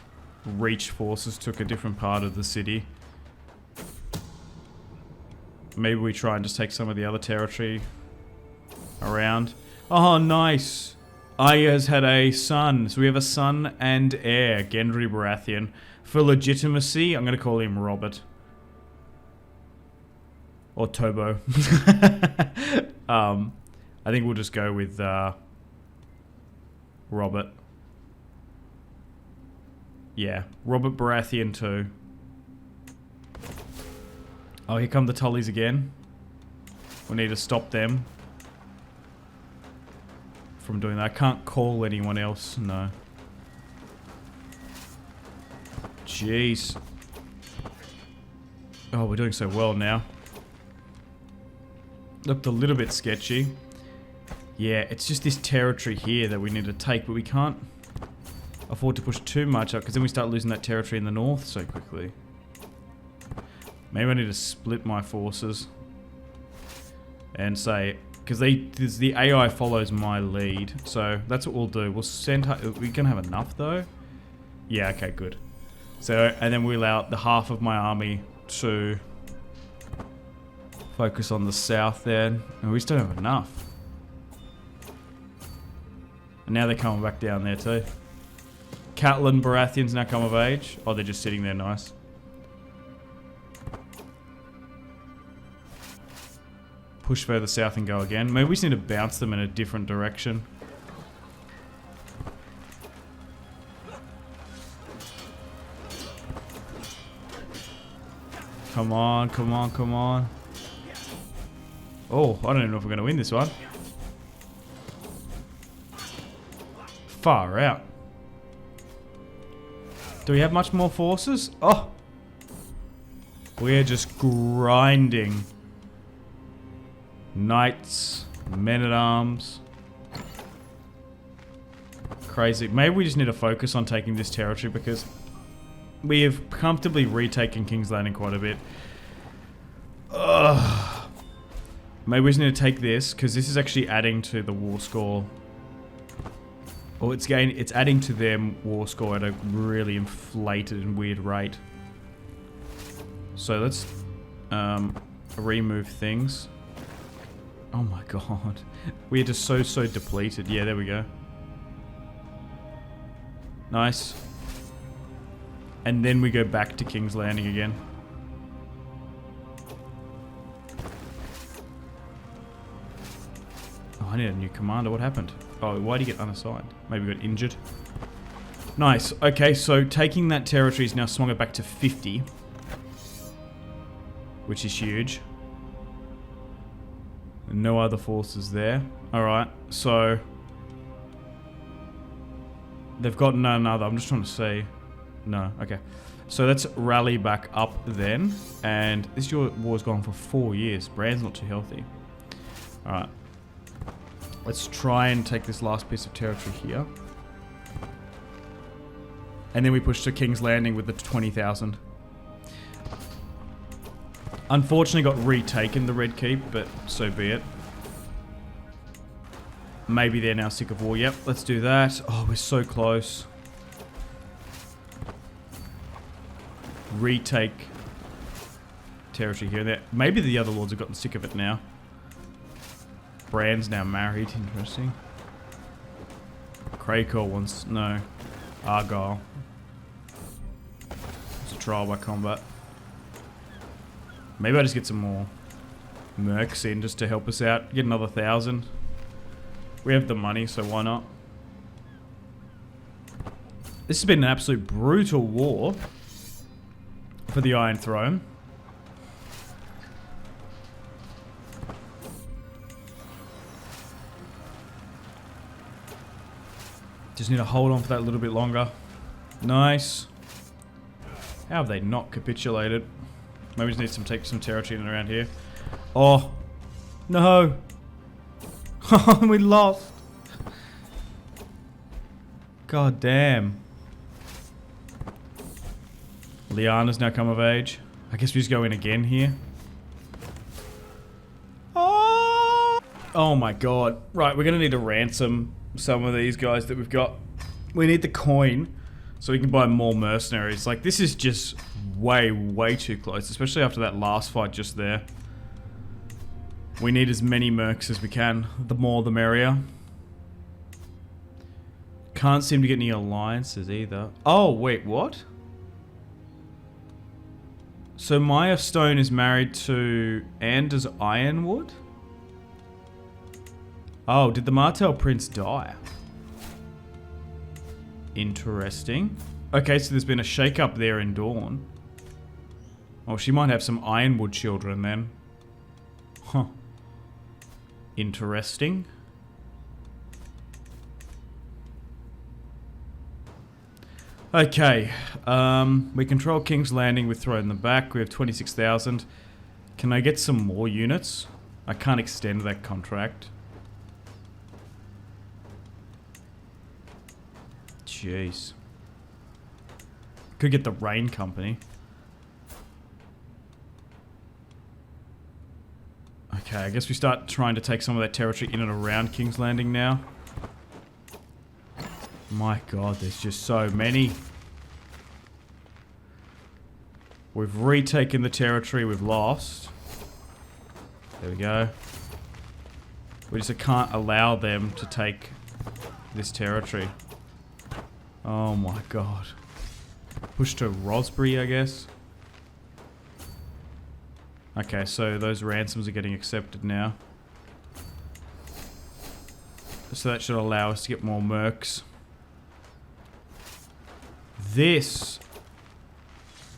Reach forces took a different part of the city. Maybe we try and just take some of the other territory around. Oh, nice. Arya has had a son. So we have a son and heir, Gendry Baratheon. For legitimacy, I'm going to call him Robert. Or Tobo. I think we'll just go with Robert. Yeah, Robert Baratheon too. Oh, here come the Tullys again. We need to stop them from doing that. I can't call anyone else, no. Jeez. Oh, we're doing so well now. Looked a little bit sketchy. Yeah, it's just this territory here that we need to take, but we can't afford to push too much up because then we start losing that territory in the north so quickly. Maybe I need to split my forces and say, because the AI follows my lead, so that's what we'll do. We'll send her, we can have enough though. Yeah, okay, good. So, and then we allow the half of my army to focus on the south there, and we still don't have enough. And now they're coming back down there too. Catelyn Baratheon's now come of age. Oh, they're just sitting there, nice. Push further south and go again. Maybe we just need to bounce them in a different direction. Come on, come on, come on. Oh, I don't even know if we're going to win this one. Far out. Do we have much more forces? Oh! We're just grinding. Knights, men-at-arms. Crazy. Maybe we just need to focus on taking this territory because we have comfortably retaken King's Landing quite a bit. Ugh. Maybe we just need to take this because this is actually adding to the war score. Or it's adding to their war score at a really inflated and weird rate. So let's remove things. Oh my god. We're just so depleted. Yeah, there we go. Nice. And then we go back to King's Landing again. Oh, I need a new commander. What happened? Oh, why did he get unassigned? Maybe he got injured. Nice. Okay, so taking that territory is now swung it back to 50. Which is huge. No other forces there. Alright, so they've got none other. I'm just trying to see. No, okay. So let's rally back up then. And this war's gone for 4 years. Bran's not too healthy. Alright. Let's try and take this last piece of territory here. And then we push to King's Landing with the 20,000. Unfortunately got retaken, the Red Keep, but so be it. Maybe they're now sick of war. Yep, let's do that. Oh, we're so close. Retake territory here. There. Maybe the other lords have gotten sick of it now. Bran's now married. Interesting. Krakow wants... No. Argyle. It's a trial by combat. Maybe I just get some more mercs in just to help us out. Get another 1,000. We have the money, so why not? This has been an absolute brutal war for the Iron Throne. Just need to hold on for that a little bit longer. Nice. How have they not capitulated? Maybe we just need to take some territory in and around here. Oh. No. We lost. God damn. Lyanna's now come of age. I guess we just go in again here. Oh my god. Right, we're going to need to ransom some of these guys that we've got. We need the coin so we can buy more mercenaries. Like, this is just way too close, especially after that last fight just there. We need as many mercs as we can. The more the merrier. Can't seem to get any alliances either. Oh, wait, what? So Maya Stone is married to Anders Ironwood? Oh, did the Martell Prince die? Interesting. Okay, so there's been a shake-up there in Dawn. Oh, she might have some Ironwood children then. Huh. Interesting. Okay, we control King's Landing with Throne in the back. We have 26,000. Can I get some more units? I can't extend that contract. Jeez. Could get the Rain Company. Okay, I guess we start trying to take some of that territory in and around King's Landing now. My god, there's just so many. We've retaken the territory we've lost. There we go. We just can't allow them to take this territory. Oh my god. Push to Rosbury, I guess. Okay, so those ransoms are getting accepted now. So that should allow us to get more mercs. This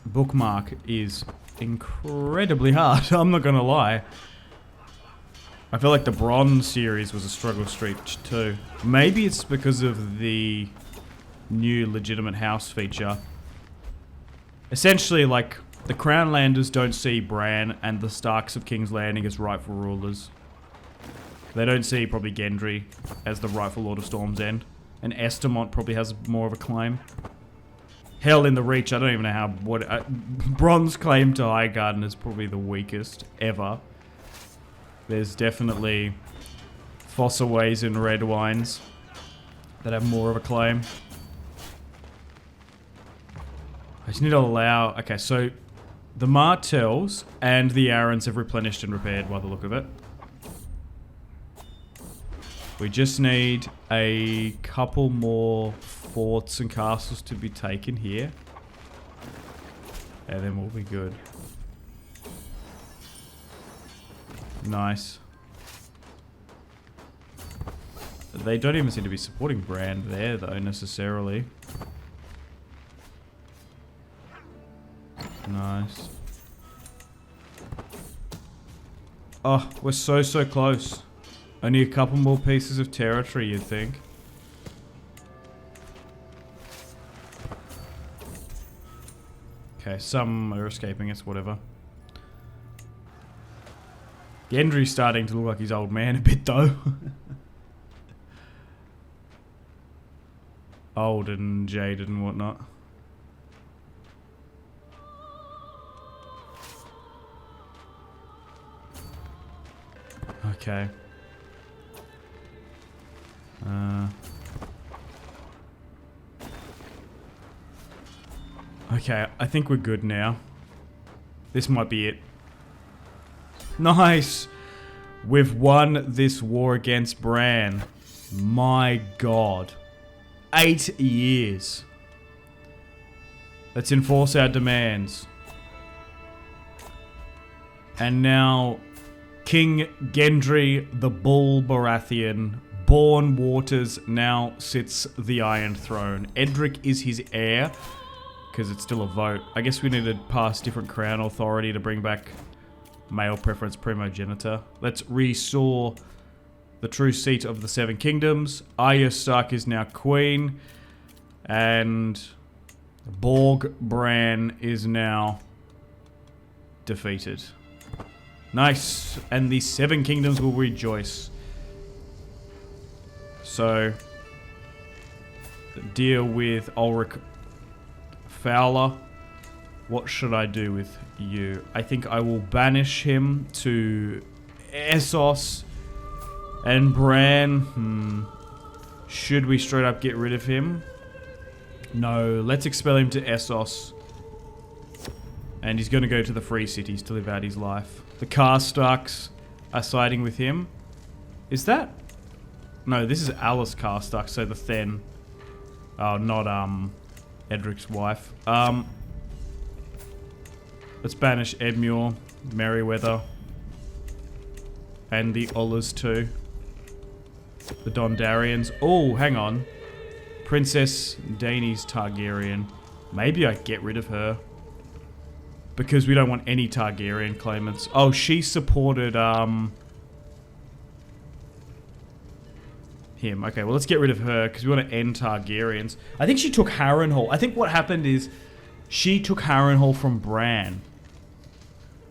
bookmark is incredibly hard, I'm not gonna lie. I feel like the Bronze series was a struggle street too. Maybe it's because of the new legitimate house feature. Essentially, like, the Crownlanders don't see Bran and the Starks of King's Landing as rightful rulers. They don't see probably Gendry as the rightful Lord of Storm's End. And Estermont probably has more of a claim. Hell, in the Reach, I don't even know how... Bron's claim to Highgarden is probably the weakest ever. There's definitely Fossaways and Red Wines that have more of a claim. I just need to allow... Okay, so the Martells and the Arryns have replenished and repaired by the look of it. We just need a couple more forts and castles to be taken here. And then we'll be good. Nice. They don't even seem to be supporting Bran there, though, necessarily. Nice. Oh, we're so close. Only a couple more pieces of territory, you'd think. Okay, some are escaping us, whatever. Gendry's starting to look like his old man a bit, though. Old and jaded and whatnot. Okay. Okay, I think we're good now. This might be it. Nice! We've won this war against Bran. My god. 8 years. Let's enforce our demands. And now, King Gendry the Bull Baratheon, born Waters, now sits the Iron Throne. Edric is his heir, because it's still a vote. I guess we need to pass different crown authority to bring back male preference primogeniture. Let's restore the true seat of the Seven Kingdoms. Arya Stark is now queen. And Borg Bran is now defeated. Nice. And the Seven Kingdoms will rejoice. So, deal with Ulrich Fowler. What should I do with you? I think I will banish him to Essos and Bran. Should we straight up get rid of him? No, let's expel him to Essos. And he's going to go to the Free Cities to live out his life. The Karstarks are siding with him. Is that... No, this is Alice Karstark, so the Thenn. Oh, not Edric's wife. Let's banish Edmure, Merryweather, and the Ollers too. The Dondarrions. Oh, hang on. Princess Daenerys Targaryen. Maybe I get rid of her. Because we don't want any Targaryen claimants. Oh, she supported, him. Okay, well, let's get rid of her, because we want to end Targaryens. I think she took Harrenhal. I think what happened is, she took Harrenhal from Bran.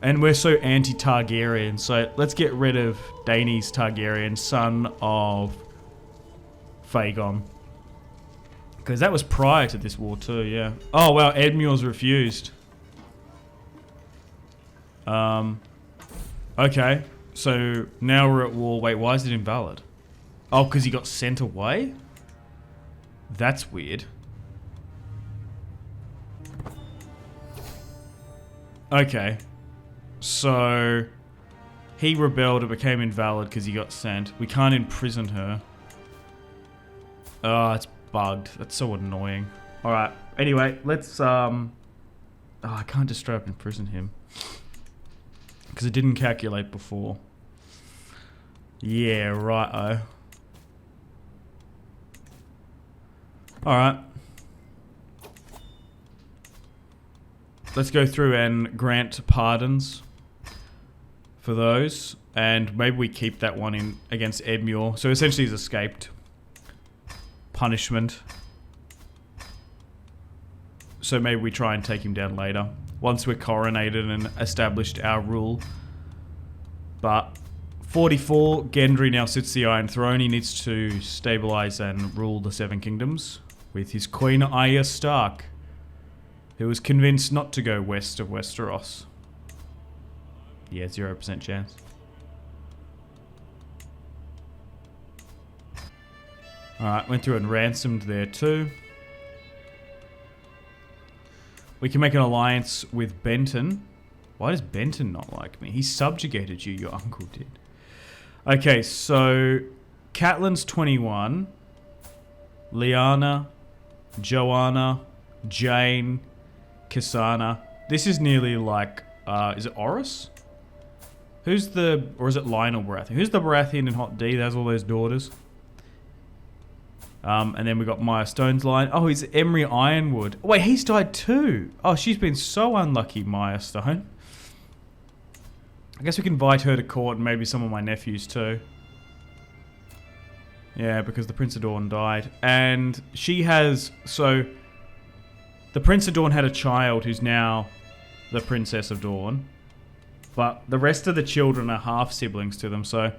And we're so anti-Targaryen, so let's get rid of Daenerys Targaryen, son of Aegon. Because that was prior to this war too, yeah. Oh, wow, Edmure's refused. Okay, so now we're at war. Wait, why is it invalid? Oh, because he got sent away? That's weird. Okay. So, he rebelled, it became invalid because he got sent. We can't imprison her. Oh, it's bugged. That's so annoying. Alright, anyway, let's, Oh, I can't just straight up imprison him. Because it didn't calculate before. Yeah, right-o. Alright. Let's go through and grant pardons for those. And maybe we keep that one in against Edmure. So essentially he's escaped punishment. So maybe we try and take him down later. Once we're coronated and established our rule. But 44, Gendry now sits the Iron Throne. He needs to stabilize and rule the Seven Kingdoms with his Queen Arya Stark, who was convinced not to go west of Westeros. Yeah, 0% chance. Alright, went through and ransomed there too. We can make an alliance with Benton. Why does Benton not like me? He subjugated you, your uncle did. Okay, so Catelyn's 21. Lyanna, Joanna, Jane, Kisana. This is nearly like, is it Oris? Who's the, or is it Lionel Baratheon? Who's the Baratheon in Hot D that has all those daughters? And then we got Maya Stone's line. Oh, he's Emery Ironwood. Wait, he's died too. Oh, she's been so unlucky, Maya Stone. I guess we can invite her to court and maybe some of my nephews too. Yeah, because the Prince of Dawn died. And she has, so the Prince of Dawn had a child who's now the Princess of Dawn. But the rest of the children are half siblings to them, so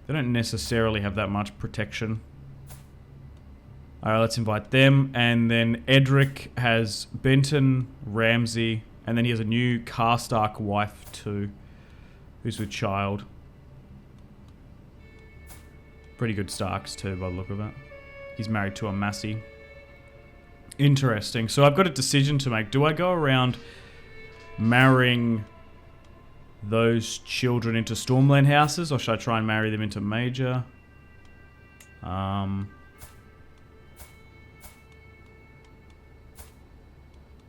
they don't necessarily have that much protection. Alright, let's invite them. And then Edric has Benton, Ramsay, and then he has a new Karstark wife too, who's with child. Pretty good Starks too, by the look of it. He's married to a Massey. Interesting. So I've got a decision to make. Do I go around marrying those children into Stormland houses, or should I try and marry them into Major?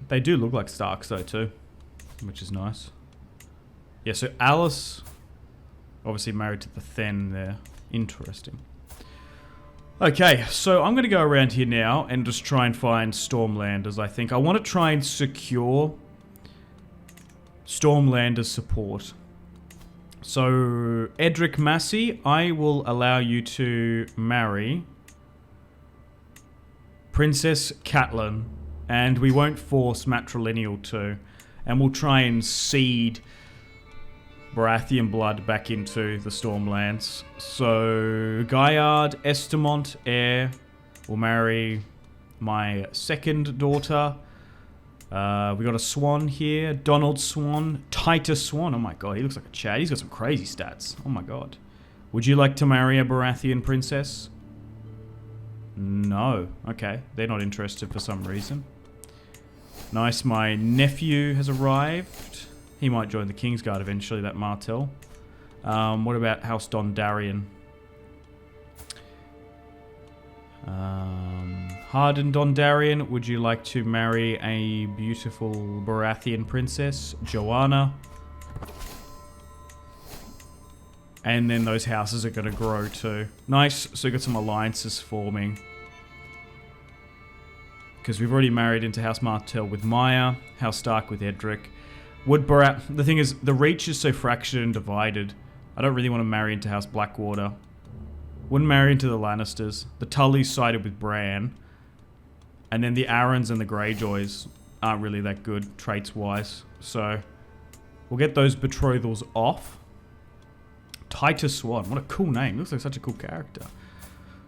They do look like Starks though too, which is nice. Yeah, so Alice, obviously married to the Then there. Interesting. Okay, so I'm going to go around here now and just try and find Stormlanders, I think. I want to try and secure Stormlanders support. So, Edric Massey, I will allow you to marry Princess Catelyn. And we won't force matrilineal too. And we'll try and seed Baratheon blood back into the Stormlands. So, Gaillard, Estamont, heir, will marry my second daughter. We got a Swan here. Donald Swan. Titus Swan. Oh my god, he looks like a Chad. He's got some crazy stats. Oh my god. Would you like to marry a Baratheon princess? No. Okay, they're not interested for some reason. Nice, my nephew has arrived. He might join the Kingsguard eventually, that Martell. What about House Dondarrion? Hardened Dondarrion, would you like to marry a beautiful Baratheon princess, Joanna? And then those houses are going to grow too. Nice, so we've got some alliances forming. Because we've already married into House Martell with Maya, House Stark with Edric. The thing is, the Reach is so fractured and divided. I don't really want to marry into House Blackwater. Wouldn't marry into the Lannisters. The Tullys sided with Bran. And then the Aarons and the Greyjoys aren't really that good, traits-wise. So, we'll get those betrothals off. Titus Swan, what a cool name. Looks like such a cool character.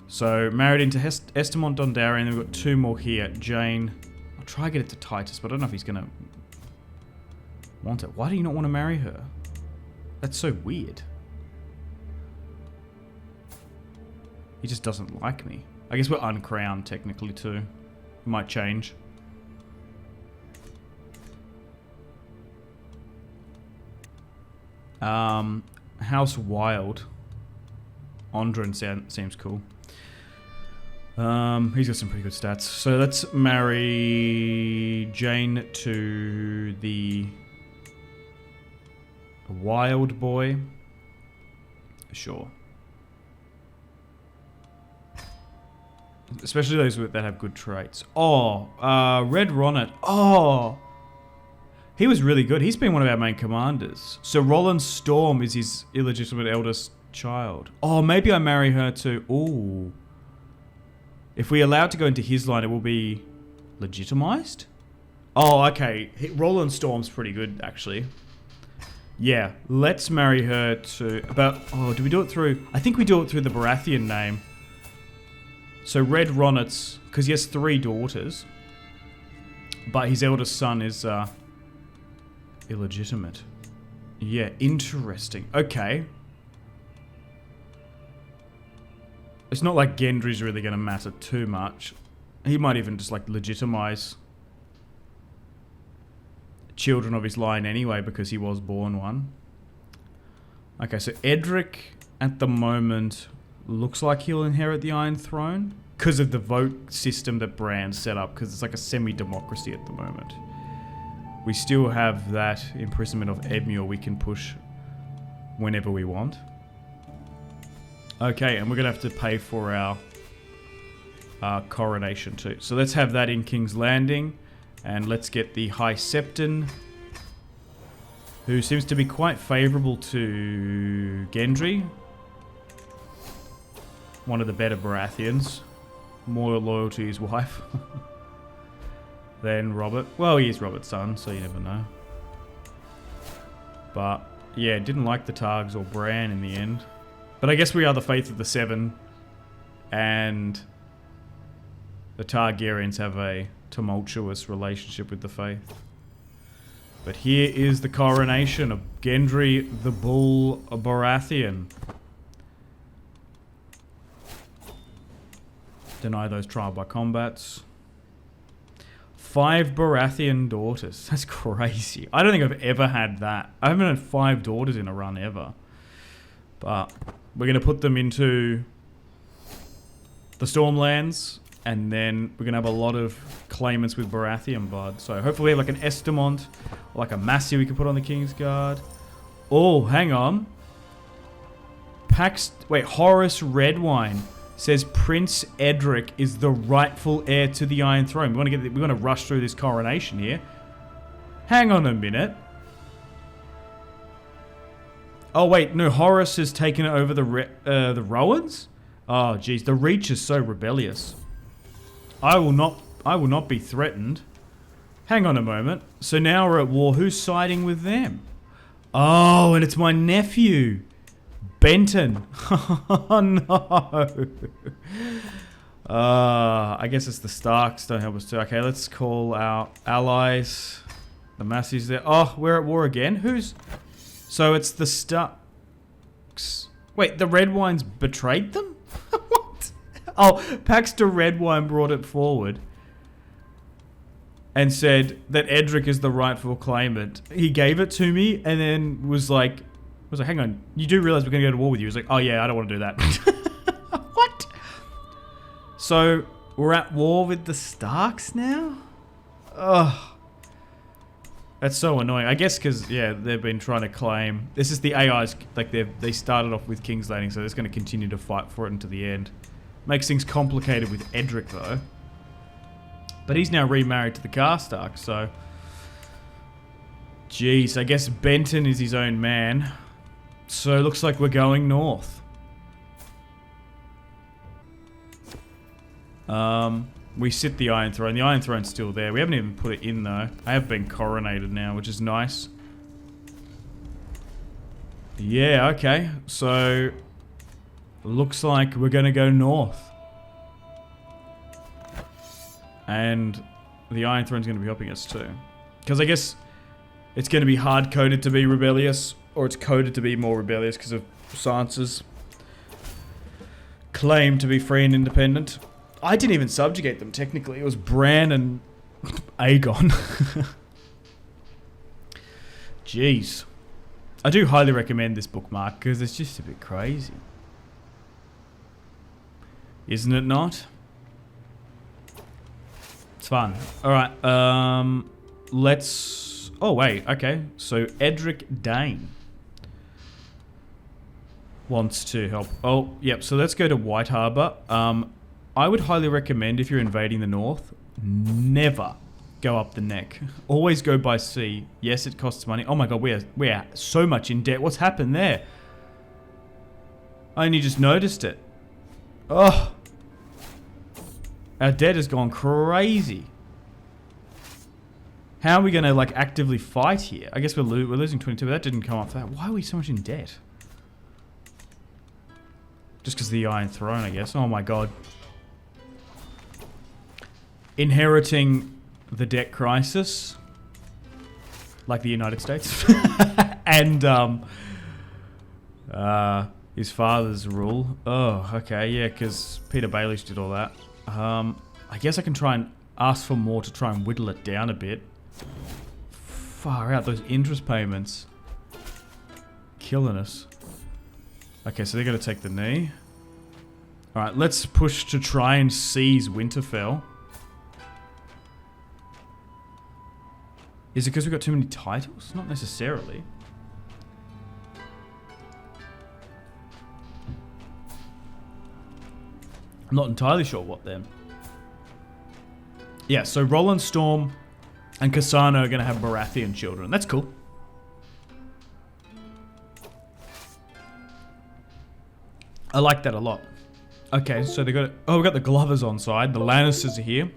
So, married into Estamont Dondarrion, and we've got 2 more here. Jane. I'll try to get it to Titus, but I don't know if he's going to want it. Why do you not want to marry her? That's so weird. He just doesn't like me. I guess we're uncrowned, technically, too. Might change. House Wild. Ondran seems cool. He's got some pretty good stats. So let's marry Jane to the Wild Boy. Sure. Especially those that have good traits. Oh, Red Ronnet. Oh, he was really good. He's been one of our main commanders. So Roland Storm is his illegitimate eldest child. Oh, maybe I marry her too. Ooh. If we allow it to go into his line, it will be legitimized? Oh, okay. Roland Storm's pretty good, actually. Yeah, let's marry her to... do we do it through... I think we do it through the Baratheon name. So Red Ronnet's... Because he has 3 daughters. But his eldest son is illegitimate. Yeah, interesting. Okay. It's not like Gendry's really going to matter too much. He might even just like legitimize children of his line anyway because he was born one. Okay, so Edric at the moment looks like he'll inherit the Iron Throne because of the vote system that Bran set up, because it's like a semi-democracy at the moment. We still have that imprisonment of Edmure we can push whenever we want. Okay, and we're going to have to pay for our coronation too. So let's have that in King's Landing. And let's get the High Septon, who seems to be quite favourable to Gendry. One of the better Baratheons. More loyal to his wife than Robert. Well, he is Robert's son, so you never know. But, yeah, didn't like the Targs or Bran in the end. But I guess we are the Faith of the Seven. And the Targaryens have a tumultuous relationship with the Faith. But here is the coronation of Gendry the Bull Baratheon. Deny those trial by combats. 5 Baratheon daughters. That's crazy. I don't think I've ever had that. I haven't had 5 daughters in a run ever. But we're going to put them into the Stormlands. And then we're going to have a lot of claimants with Baratheon blood. So hopefully we have like an Estamont. Or like a Massey we can put on the Kingsguard. Oh, hang on. Horace Redwine says Prince Edric is the rightful heir to the Iron Throne. We want to rush through this coronation here. Hang on a minute. Oh wait, no, Horace has taken over the Rowans? Oh jeez, the Reach is so rebellious. I will not be threatened. Hang on a moment. So now we're at war. Who's siding with them? Oh, and it's my nephew. Benton. Oh no. I guess it's the Starks don't help us too. Okay, let's call our allies. The Masseys there. Oh, we're at war again. So it's the Starks. Wait, the Redwines betrayed them? What? Oh, Paxter Redwine brought it forward and said that Edric is the rightful claimant. He gave it to me and then was like, hang on, you do realize we're going to go to war with you? He was like, oh yeah, I don't want to do that. What? So, We're at war with the Starks now? Ugh. That's so annoying. I guess because, yeah, they've been trying to claim... This is the AIs, like they started off with King's Landing, so they're just going to continue to fight for it until the end. Makes things complicated with Edric, though. But he's now remarried to the Karstark, so... Jeez, I guess Benton is his own man. So it looks like we're going north. We sit the Iron Throne. The Iron Throne's still there. We haven't even put it in, though. I have been coronated now, which is nice. Yeah, okay. So... Looks like we're gonna go north. And the Iron Throne's gonna be helping us, too. Because I guess... It's gonna be hard-coded to be rebellious. Or it's coded to be more rebellious because of Sansa's claim to be free and independent. I didn't even subjugate them, technically. It was Bran and Aegon. Jeez. I do highly recommend this bookmark because it's just a bit crazy. Isn't it not? It's fun. Alright, let's... Oh, wait, okay. So, Edric Dane wants to help. Oh, yep, so let's go to White Harbour. I would highly recommend, if you're invading the north, never go up the neck. Always go by sea. Yes, it costs money. Oh my god, we are so much in debt. What's happened there? I only just noticed it. Oh. Our debt has gone crazy. How are we going to, like, actively fight here? I guess we're losing 22, but that didn't come up for that. Why are we so much in debt? Just because of the Iron Throne, I guess. Oh my god. Inheriting the debt crisis. Like the United States. And, his father's rule. Oh, okay, yeah, because Peter Baelish did all that. I guess I can try and ask for more to try and whittle it down a bit. Far out, those interest payments. Killing us. Okay, so they're going to take the knee. Alright, let's push to try and seize Winterfell. Is it because we've got too many titles? Not necessarily. I'm not entirely sure what then. Yeah, so Roland Storm and Cassano are going to have Baratheon children. That's cool. I like that a lot. Okay, so they got... Oh, we got the Glovers on side. The Lannisters are here.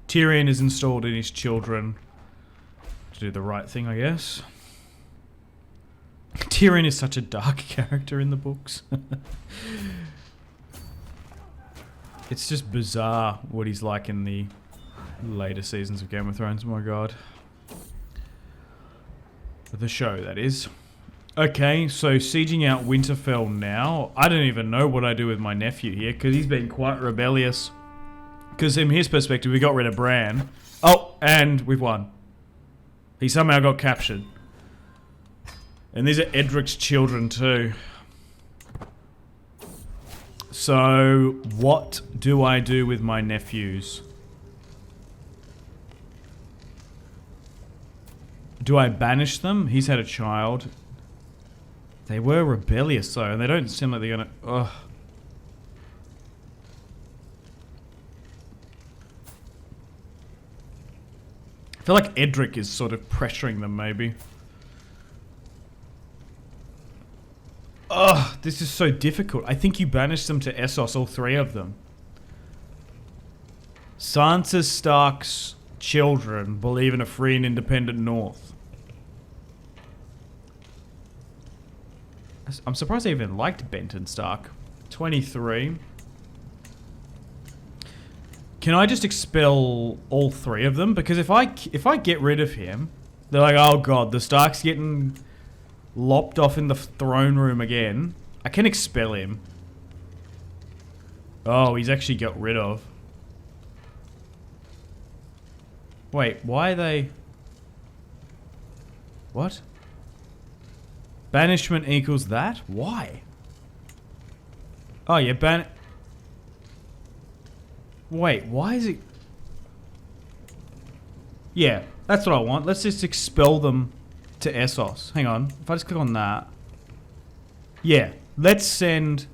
Tyrion is installed in his children to do the right thing, I guess. Tyrion is such a dark character in the books. It's just bizarre what he's like in the later seasons of Game of Thrones. Oh my god. The show, that is. Okay, so sieging out Winterfell now. I don't even know what I do with my nephew here, because he's been quite rebellious. Because in his perspective, we got rid of Bran. Oh, and we've won. He somehow got captured. And these are Edric's children too. So, what do I do with my nephews? Do I banish them? He's had a child. They were rebellious though, and they don't seem like they're gonna... Ugh. I feel like Edric is sort of pressuring them, maybe. Ugh, this is so difficult. I think you banish them to Essos, all three of them. Sansa Stark's children believe in a free and independent North. I'm surprised I even liked Benton Stark. 23. Can I just expel all three of them? Because if I get rid of him, they're like, oh god, the Stark's getting lopped off in the throne room again. I can expel him. Oh, he's actually got rid of. Wait, why are they... What? Banishment equals that? Why? Oh yeah, Wait, why is it... Yeah, that's what I want. Let's just expel them to Essos. Hang on. If I just click on that. Yeah, let's send...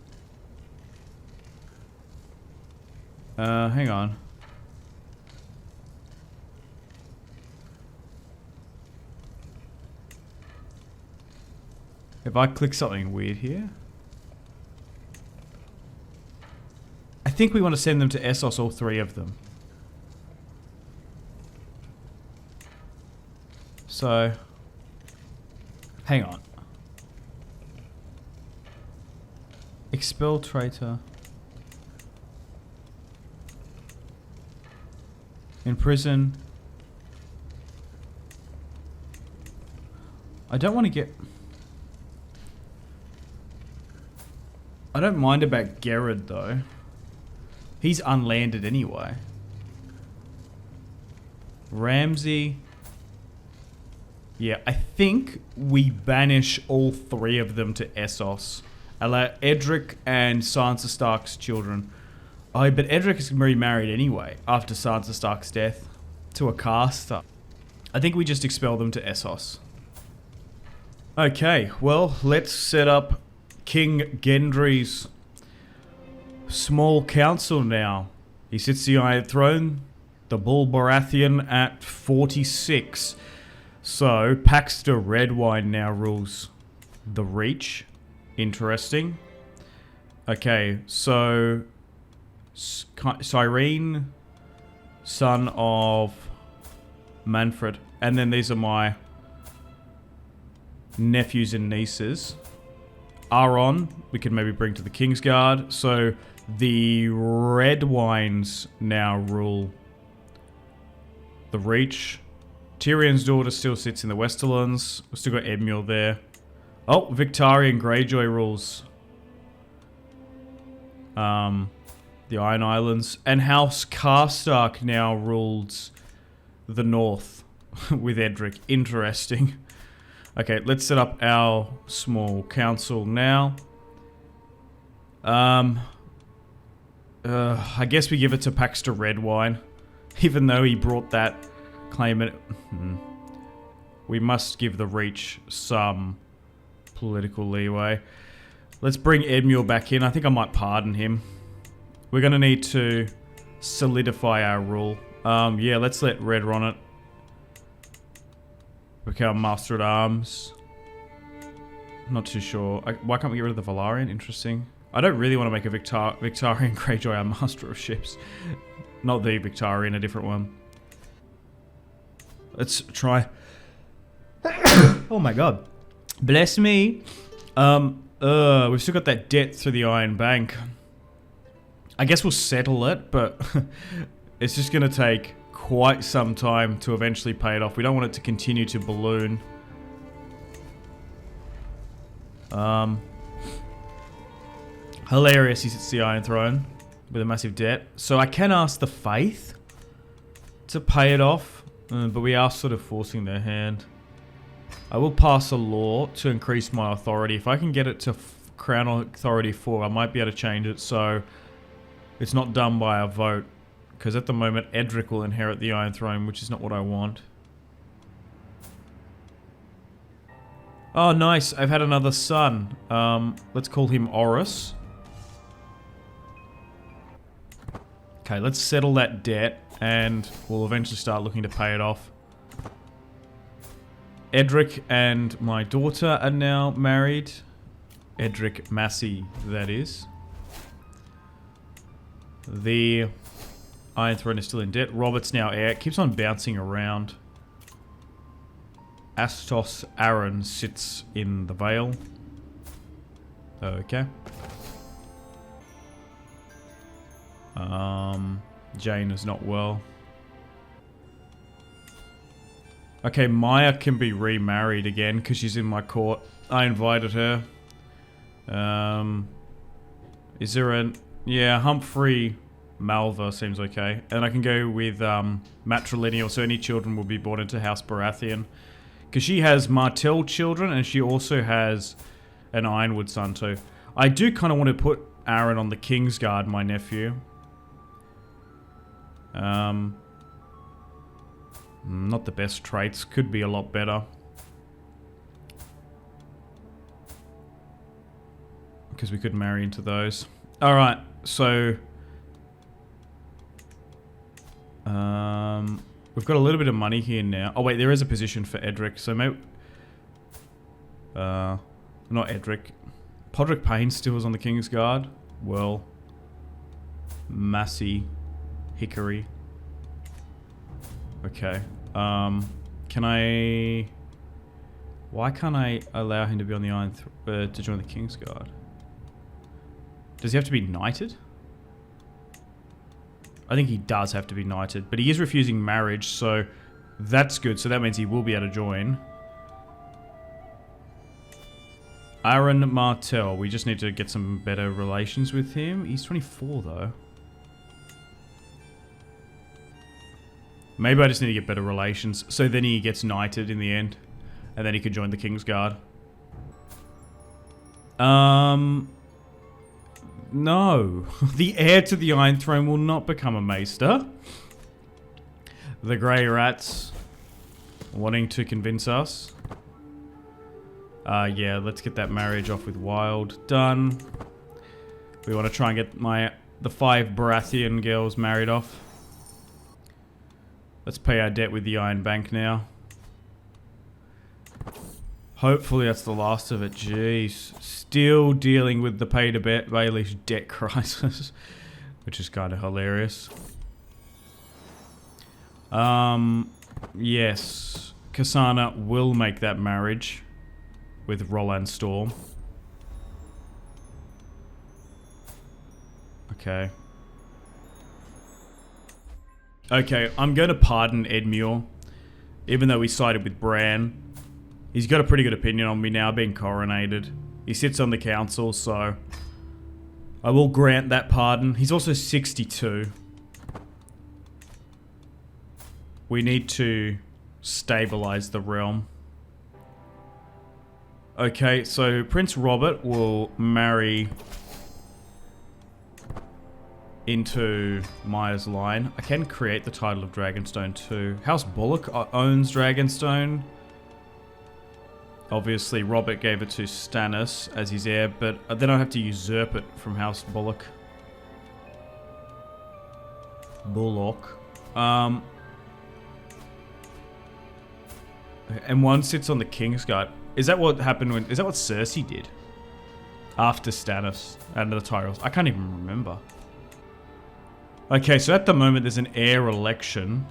hang on. If I click something weird here... I think we want to send them to Essos, all 3 of them. So... Hang on. Expel traitor. Imprison. I don't want to get... I don't mind about Gerard though. He's unlanded anyway. Ramsay. Yeah, I think we banish all 3 of them to Essos. Allow Edric and Sansa Stark's children. Oh, but Edric is remarried anyway after Sansa Stark's death to a caster. I think we just expel them to Essos. Okay, well, let's set up King Gendry's small council now. He sits the Iron Throne, the Bull Baratheon at 46. So, Paxter Redwine now rules the Reach. Interesting. Okay, so... Cyrene, son of Manfred. And then these are my nephews and nieces. Aron, we can maybe bring to the Kingsguard. So, the Redwines now rule the Reach. Tyrion's daughter still sits in the Westerlands. We've still got Edmure there. Oh, Victarion Greyjoy rules the Iron Islands. And House Karstark now rules the North with Edric. Interesting. Okay, let's set up our small council now. I guess we give it to Paxter Redwine. Even though he brought that claimant. We must give the Reach some political leeway. Let's bring Edmure back in. I think I might pardon him. We're going to need to solidify our rule. Yeah, let's let Red run it. Become Master at Arms. Not too sure. Why can't we get rid of the Velaryon? Interesting. I don't really want to make a Victarion Greyjoy our Master of Ships. Not the Victarion, a different one. Let's try. Oh my god. Bless me. We've still got that debt through the Iron Bank. I guess we'll settle it, but it's just going to take quite some time to eventually pay it off. We don't want it to continue to balloon. Hilarious, he sits the Iron Throne with a massive debt. So I can ask the Faith to pay it off, but we are sort of forcing their hand. I will pass a law to increase my authority. If I can get it to Crown Authority 4, I might be able to change it so it's not done by a vote. Because at the moment, Edric will inherit the Iron Throne, which is not what I want. Oh, nice. I've had another son. Let's call him Oris. Okay, let's settle that debt, and we'll eventually start looking to pay it off. Edric and my daughter are now married. Edric Massey, that is. The Iron Throne is still in debt. Robert's now heir. It keeps on bouncing around. Astos Aaron sits in the Vale. Okay. Jane is not well. Okay, Maya can be remarried again because she's in my court. I invited her. Is there an... Yeah, Humphrey Malva seems okay. And I can go with matrilineal, so any children will be born into House Baratheon. Because she has Martell children, and she also has an Ironwood son too. I do kind of want to put Aaron on the Kingsguard, my nephew. Not the best traits. Could be a lot better. Because we could marry into those. Alright, so... we've got a little bit of money here now. Oh wait, there is a position for Edric, so maybe... not Edric. Podrick Payne still is on the King's Guard. Well... Massey. Hickory. Okay. Can I... Why can't I allow him to be on the Iron to join the King's Guard? Does he have to be knighted? I think he does have to be knighted, but he is refusing marriage, so that's good. So that means he will be able to join. Aaron Martell. We just need to get some better relations with him. He's 24 though. Maybe I just need to get better relations. So then he gets knighted in the end. And then he could join the King's Guard. No. The heir to the Iron Throne will not become a maester. The Grey Rats wanting to convince us. Yeah, let's get that marriage off with Wild done. We want to try and get the 5 Baratheon girls married off. Let's pay our debt with the Iron Bank now. Hopefully that's the last of it. Jeez. Still dealing with the pay to Baelish debt crisis. Which is kind of hilarious. Yes. Kasana will make that marriage with Roland Storm. Okay. Okay, I'm going to pardon Edmure. Even though we sided with Bran. He's got a pretty good opinion on me now being coronated. He sits on the council, so I will grant that pardon. He's also 62. We need to stabilize the realm. Okay, so Prince Robert will marry into Maya's line. I can create the title of Dragonstone too. House Bullock owns Dragonstone. Obviously, Robert gave it to Stannis as his heir, but then I have to usurp it from House Bullock. And one sits on the King's Guard. Is that what happened when... Is that what Cersei did? After Stannis and the Tyrells? I can't even remember. Okay, so at the moment there's an heir election.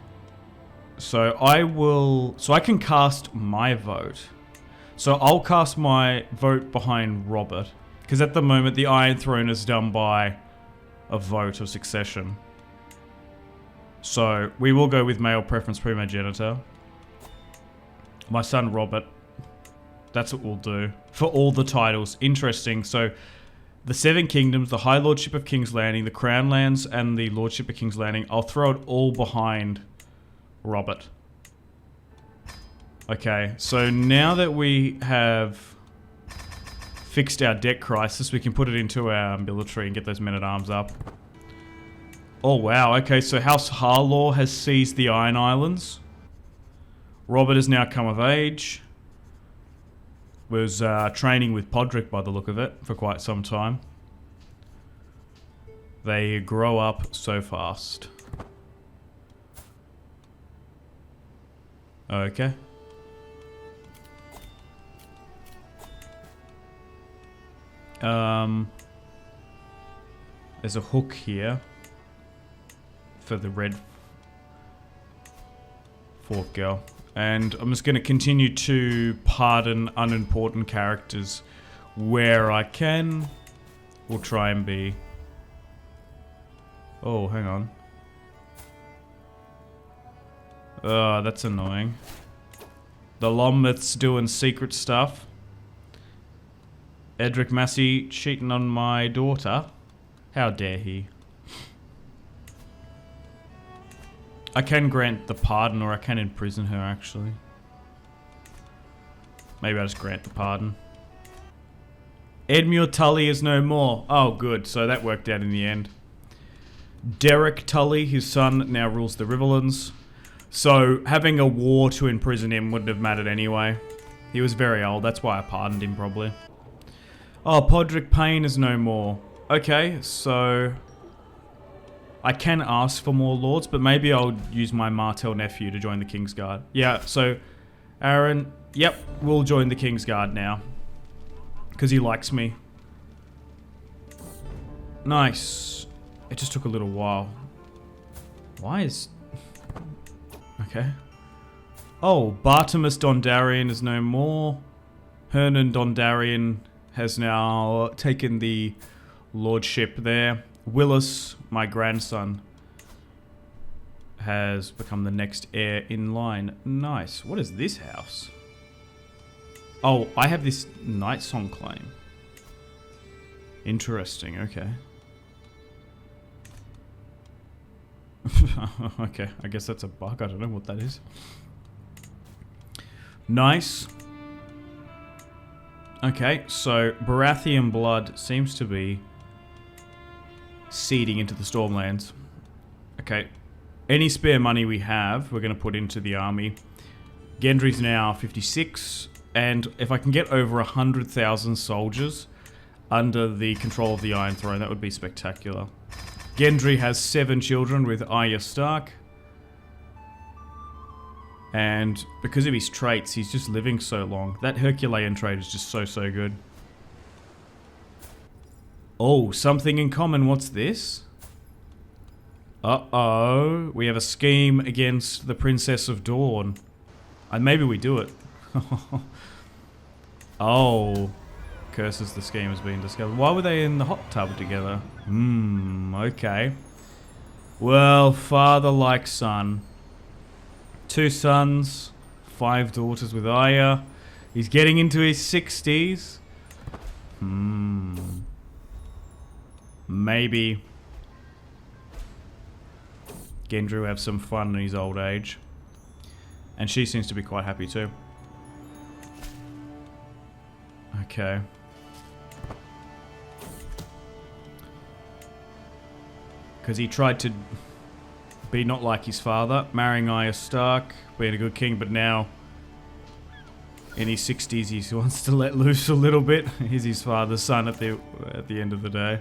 So I will... So I can cast my vote. So I'll cast my vote behind Robert. Because at the moment the Iron Throne is done by a vote of succession. So we will go with male preference primogeniture. My son Robert. That's what we'll do. For all the titles. Interesting. So the 7 Kingdoms, the High Lordship of King's Landing, the Crown Lands, and the Lordship of King's Landing. I'll throw it all behind Robert. Okay, so now that we have fixed our debt crisis, we can put it into our military and get those men-at-arms up. Oh wow, okay, so House Harlaw has seized the Iron Islands. Robert has now come of age. Was training with Podrick by the look of it for quite some time. They grow up so fast. Okay. There's a hook here for the red fork girl. And I'm just going to continue to pardon unimportant characters where I can. We'll try and be... Oh, hang on. Oh, that's annoying. The Lomith's doing secret stuff. Edric Massey cheating on my daughter. How dare he? I can grant the pardon, or I can imprison her, actually. Maybe I'll just grant the pardon. Edmure Tully is no more. Oh, good. So that worked out in the end. Derek Tully, his son, now rules the Riverlands. So having a war to imprison him wouldn't have mattered anyway. He was very old, that's why I pardoned him probably. Oh, Podrick Payne is no more. Okay, so I can ask for more lords, but maybe I'll use my Martell nephew to join the Kingsguard. Yeah, so Aaron, yep, we'll join the Kingsguard now. Because he likes me. Nice. It just took a little while. Why is... Okay. Oh, Bartimus Dondarrion is no more. Hernan Dondarrion has now taken the lordship there. Willis, my grandson, has become the next heir in line. Nice. What is this house? Oh, I have this Night Song claim. Interesting, okay. Okay, I guess that's a bug. I don't know what that is. Nice. Okay, so Baratheon blood seems to be seeding into the Stormlands. Okay, any spare money we have, we're going to put into the army. Gendry's now 56, and if I can get over 100,000 soldiers under the control of the Iron Throne, that would be spectacular. Gendry has 7 children with Arya Stark. And because of his traits, he's just living so long. That Herculean trait is just so good. Oh, something in common. What's this? Uh-oh. We have a scheme against the Princess of Dawn. And maybe we do it. Oh. Curses, the scheme has been discovered. Why were they in the hot tub together? Okay. Well, father like son. 2 sons, 5 daughters with Arya. He's getting into his 60s. Maybe Gendry will have some fun in his old age. And she seems to be quite happy too. Okay. Because he tried to be not like his father, marrying Arya Stark, being a good king, but now in his 60s he wants to let loose a little bit. He's his father's son at the end of the day.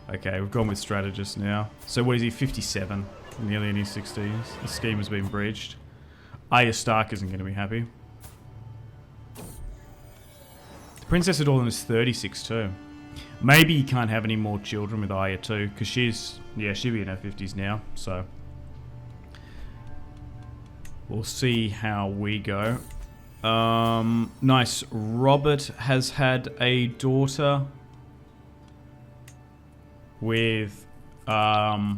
Okay, we've gone with strategist now. So what is he, 57? Nearly in his 60s. The scheme has been breached. Arya Stark isn't going to be happy. The Princess of Dawn is 36 too. Maybe he can't have any more children with Arya too, because she's, yeah, she'll be in her 50s now, so we'll see how we go. Nice. Robert has had a daughter with, I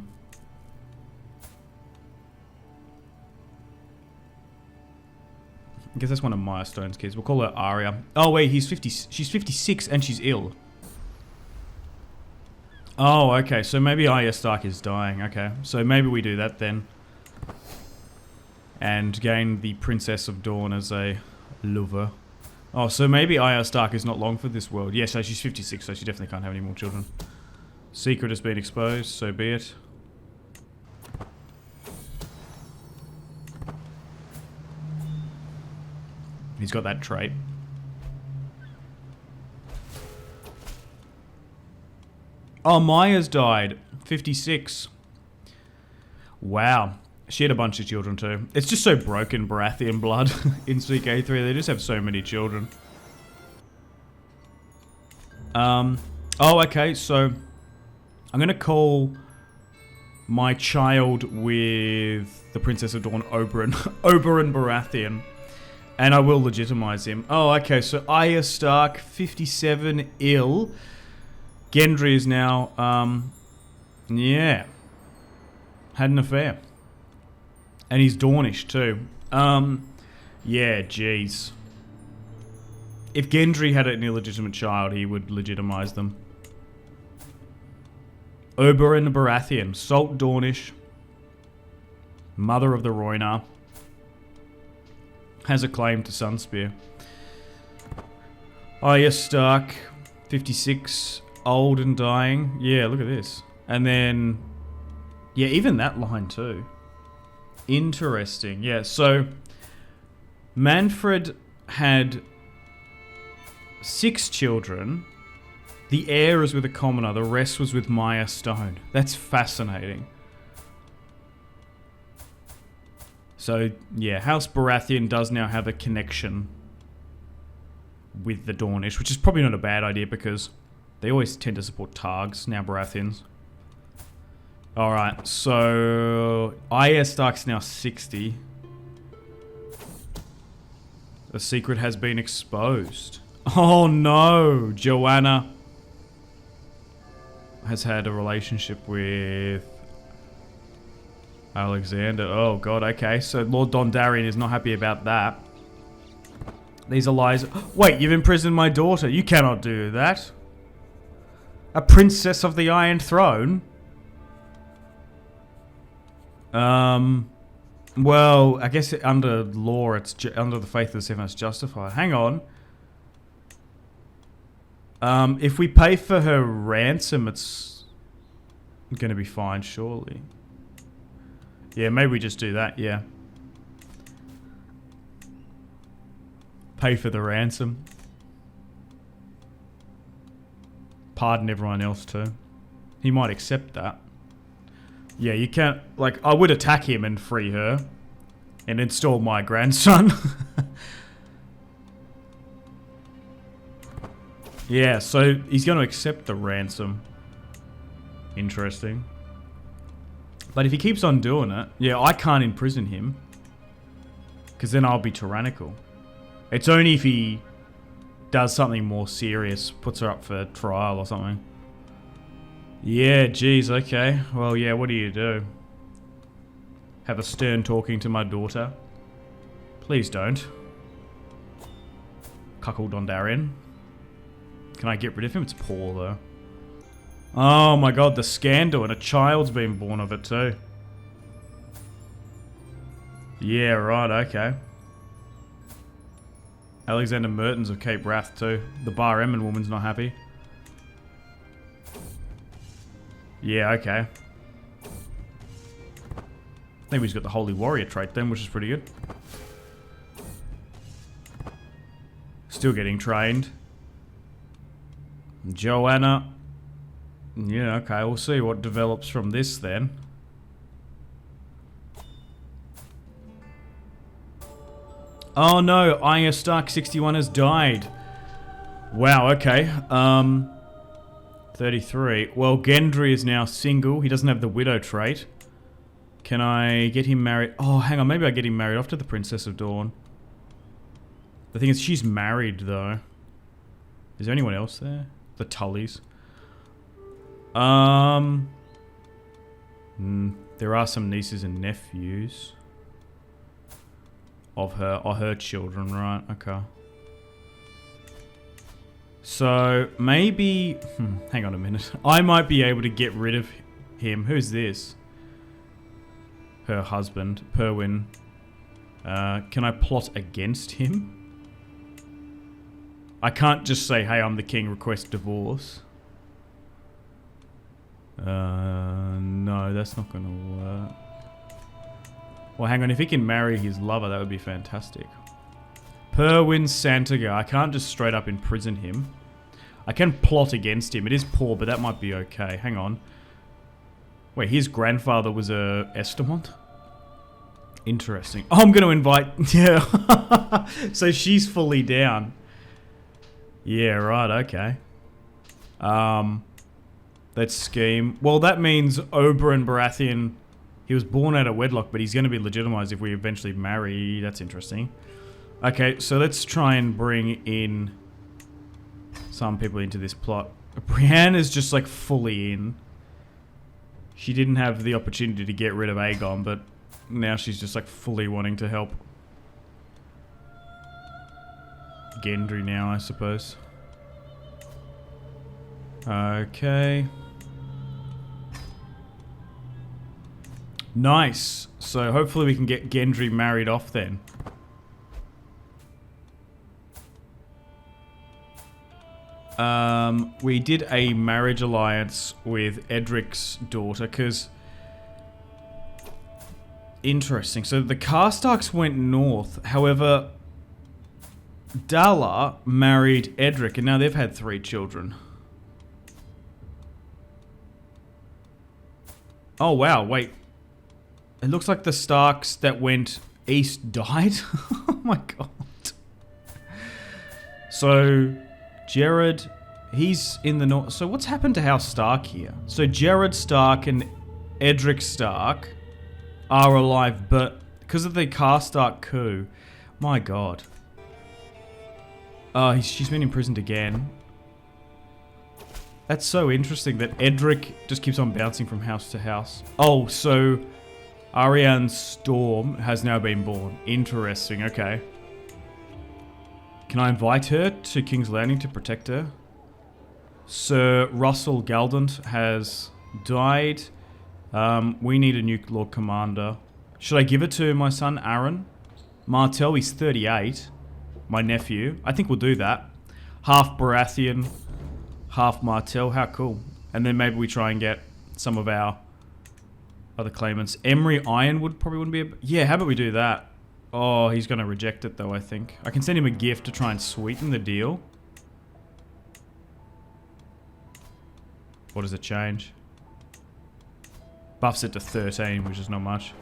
guess that's one of Milestone's kids. We'll call her Arya. Oh wait, she's 56 and she's ill. Oh, okay, so maybe Arya Stark is dying. Okay, so maybe we do that then. And gain the Princess of Dawn as a lover. Oh, so maybe Arya Stark is not long for this world. Yeah, so she's 56, so she definitely can't have any more children. Secret has been exposed, so be it. He's got that trait. Oh, Maya's died. 56. Wow. She had a bunch of children too. It's just so broken, Baratheon blood in CK3. They just have so many children. Oh, okay. So I'm going to call my child with the Princess of Dawn, Oberyn. Oberyn Baratheon. And I will legitimize him. Oh, okay. So Arya Stark, 57, ill. Gendry is now, yeah. Had an affair. And he's Dornish too. Yeah, jeez. If Gendry had an illegitimate child, he would legitimize them. Oberyn Baratheon, Salt Dornish, mother of the Rhoynar, has a claim to Sunspear. Arya Stark, 56, old and dying. Yeah, look at this. And then Yeah, even that line too. Interesting. Yeah, so Manfred had 6 children. The heir is with a commoner. The rest was with Maya Stone. That's fascinating. So, yeah, House Baratheon does now have a connection with the Dornish, which is probably not a bad idea because they always tend to support Targs, now Baratheons. Alright, so Arya Stark's now 60. The secret has been exposed. Oh no! Joanna has had a relationship with Alexander. Oh god, okay. So Lord Dondarrion is not happy about that. These are lies. Wait, you've imprisoned my daughter. You cannot do that. A princess of the Iron Throne? Well, I guess under law, it's under the faith of the Seven, it's justified. Hang on. If we pay for her ransom, it's gonna be fine, surely. Yeah, maybe we just do that, yeah. Pay for the ransom. Pardon everyone else too. He might accept that. Yeah, you can't... Like, I would attack him and free her. And install my grandson. Yeah, so he's going to accept the ransom. Interesting. But if he keeps on doing it... Yeah, I can't imprison him. Because then I'll be tyrannical. It's only if he does something more serious. Puts her up for trial or something. Yeah, geez, okay. Well, yeah, what do you do? Have a stern talking to my daughter? Please don't. Cuckold Dondarrion. Can I get rid of him? It's poor, though. Oh my god, the scandal, and a child's been born of it, too. Yeah, right, okay. Alexander Mertens of Cape Wrath, too. The Bar Emmon woman's not happy. Yeah, okay. Maybe he's got the Holy Warrior trait then, which is pretty good. Still getting trained. Joanna. Yeah, okay, we'll see what develops from this then. Oh no, Arya Stark 61 has died. Wow, okay. 33. Well, Gendry is now single. He doesn't have the widow trait. Can I get him married? Oh, hang on. Maybe I get him married off to the Princess of Dawn. The thing is, she's married, though. Is there anyone else there? The Tullys. There are some nieces and nephews. Of her, or her children, right? Okay. So, maybe... hang on a minute. I might be able to get rid of him. Who's this? Her husband, Perwyn. Can I plot against him? I can't just say, hey, I'm the king, request divorce. No, that's not gonna work. Well, hang on. If he can marry his lover, that would be fantastic. Perwyn Santiga. I can't just straight up imprison him. I can plot against him. It is poor, but that might be okay. Hang on. Wait, his grandfather was a Estamont? Interesting. Oh, I'm going to invite... Yeah. So she's fully down. Yeah, right. Okay. Let's scheme. Well, that means Oberyn Baratheon... He was born out of wedlock, but he's going to be legitimized if we eventually marry. That's interesting. Okay, so let's try and bring in some people into this plot. Brienne is just like fully in. She didn't have the opportunity to get rid of Aegon, but now she's just like fully wanting to help Gendry now, I suppose. Okay. Nice. So hopefully we can get Gendry married off then. We did a marriage alliance with Edric's daughter because Interesting. So the Karstarks went north. However, Dalla married Edric, and now they've had 3 children. Oh, wow. Wait. It looks like the Starks that went east died. Oh, my God. So, Jared, he's in the north. So, what's happened to House Stark here? So, Jared Stark and Edric Stark are alive, but because of the Karstark coup, my God. She's been imprisoned again. That's so interesting that Edric just keeps on bouncing from house to house. Oh, so Arianne Storm has now been born. Interesting, okay. Can I invite her to King's Landing to protect her? Sir Russell Galdant has died. We need a new Lord Commander. Should I give it to my son, Aaron? Martell, he's 38. My nephew. I think we'll do that. Half Baratheon, half Martell. How cool. And then maybe we try and get some of our other claimants. Emery Ironwood probably wouldn't be a... Yeah, how about we do that? Oh, he's going to reject it though, I think. I can send him a gift to try and sweeten the deal. What does it change? Buffs it to 13, which is not much.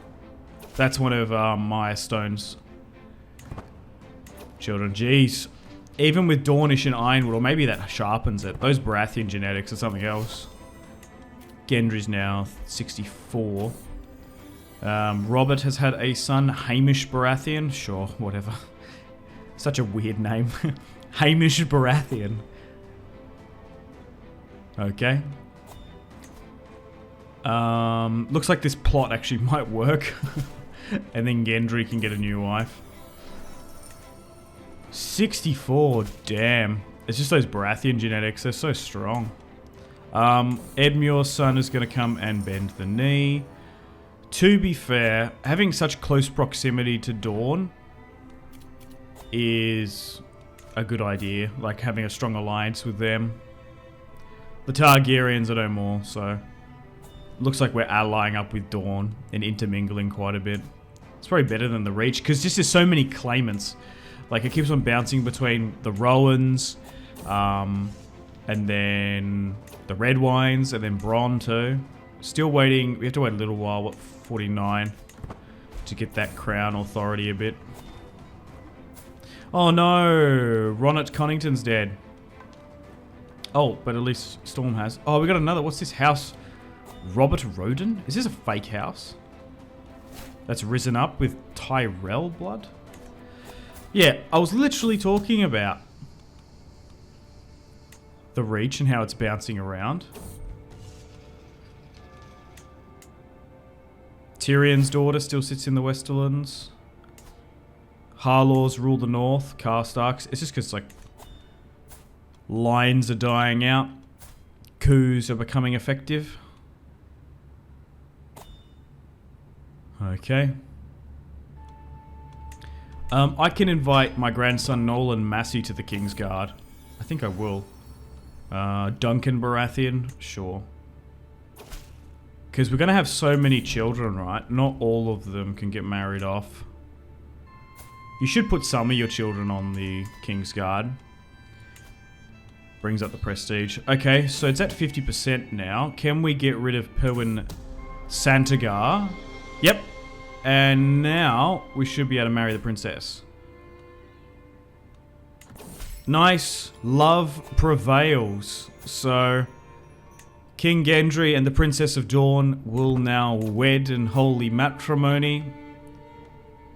That's one of Maya Stone's children. Jeez. Even with Dornish and Ironwood, or maybe that sharpens it. Those Baratheon genetics are something else. Gendry's now 64. Robert has had a son, Hamish Baratheon. Sure, whatever. Such a weird name. Hamish Baratheon. Okay. Looks like this plot actually might work. And then Gendry can get a new wife. 64, damn. It's just those Baratheon genetics, they're so strong. Edmure's son is going to come and bend the knee. To be fair, having such close proximity to Dorne is a good idea. Like having a strong alliance with them. The Targaryens are no more, so... Looks like we're allying up with Dorne and intermingling quite a bit. It's probably better than the Reach, because just there's so many claimants. Like, it keeps on bouncing between the Rowans, and then the Red Wines, and then Bronn too. Still waiting. We have to wait a little while, what, 49, to get that crown authority a bit. Oh no! Ronnet Connington's dead. Oh, but at least Storm has. Oh, we got another. What's this house? Robert Roden? Is this a fake house? That's risen up with Tyrell blood? Yeah, I was literally talking about the Reach and how it's bouncing around. Tyrion's daughter still sits in the Westerlands. Harlaws rule the north. Karstarks. It's just because, like, lines are dying out. Coups are becoming effective. Okay. I can invite my grandson Nolan Massey to the King's Guard. I think I will. Duncan Baratheon? Sure. Because we're going to have so many children, right? Not all of them can get married off. You should put some of your children on the King's Guard. Brings up the prestige. Okay, so it's at 50% now. Can we get rid of Perwyn Santagar? Yep. And now we should be able to marry the princess. Nice. Love prevails. So, King Gendry and the Princess of Dorne will now wed in holy matrimony.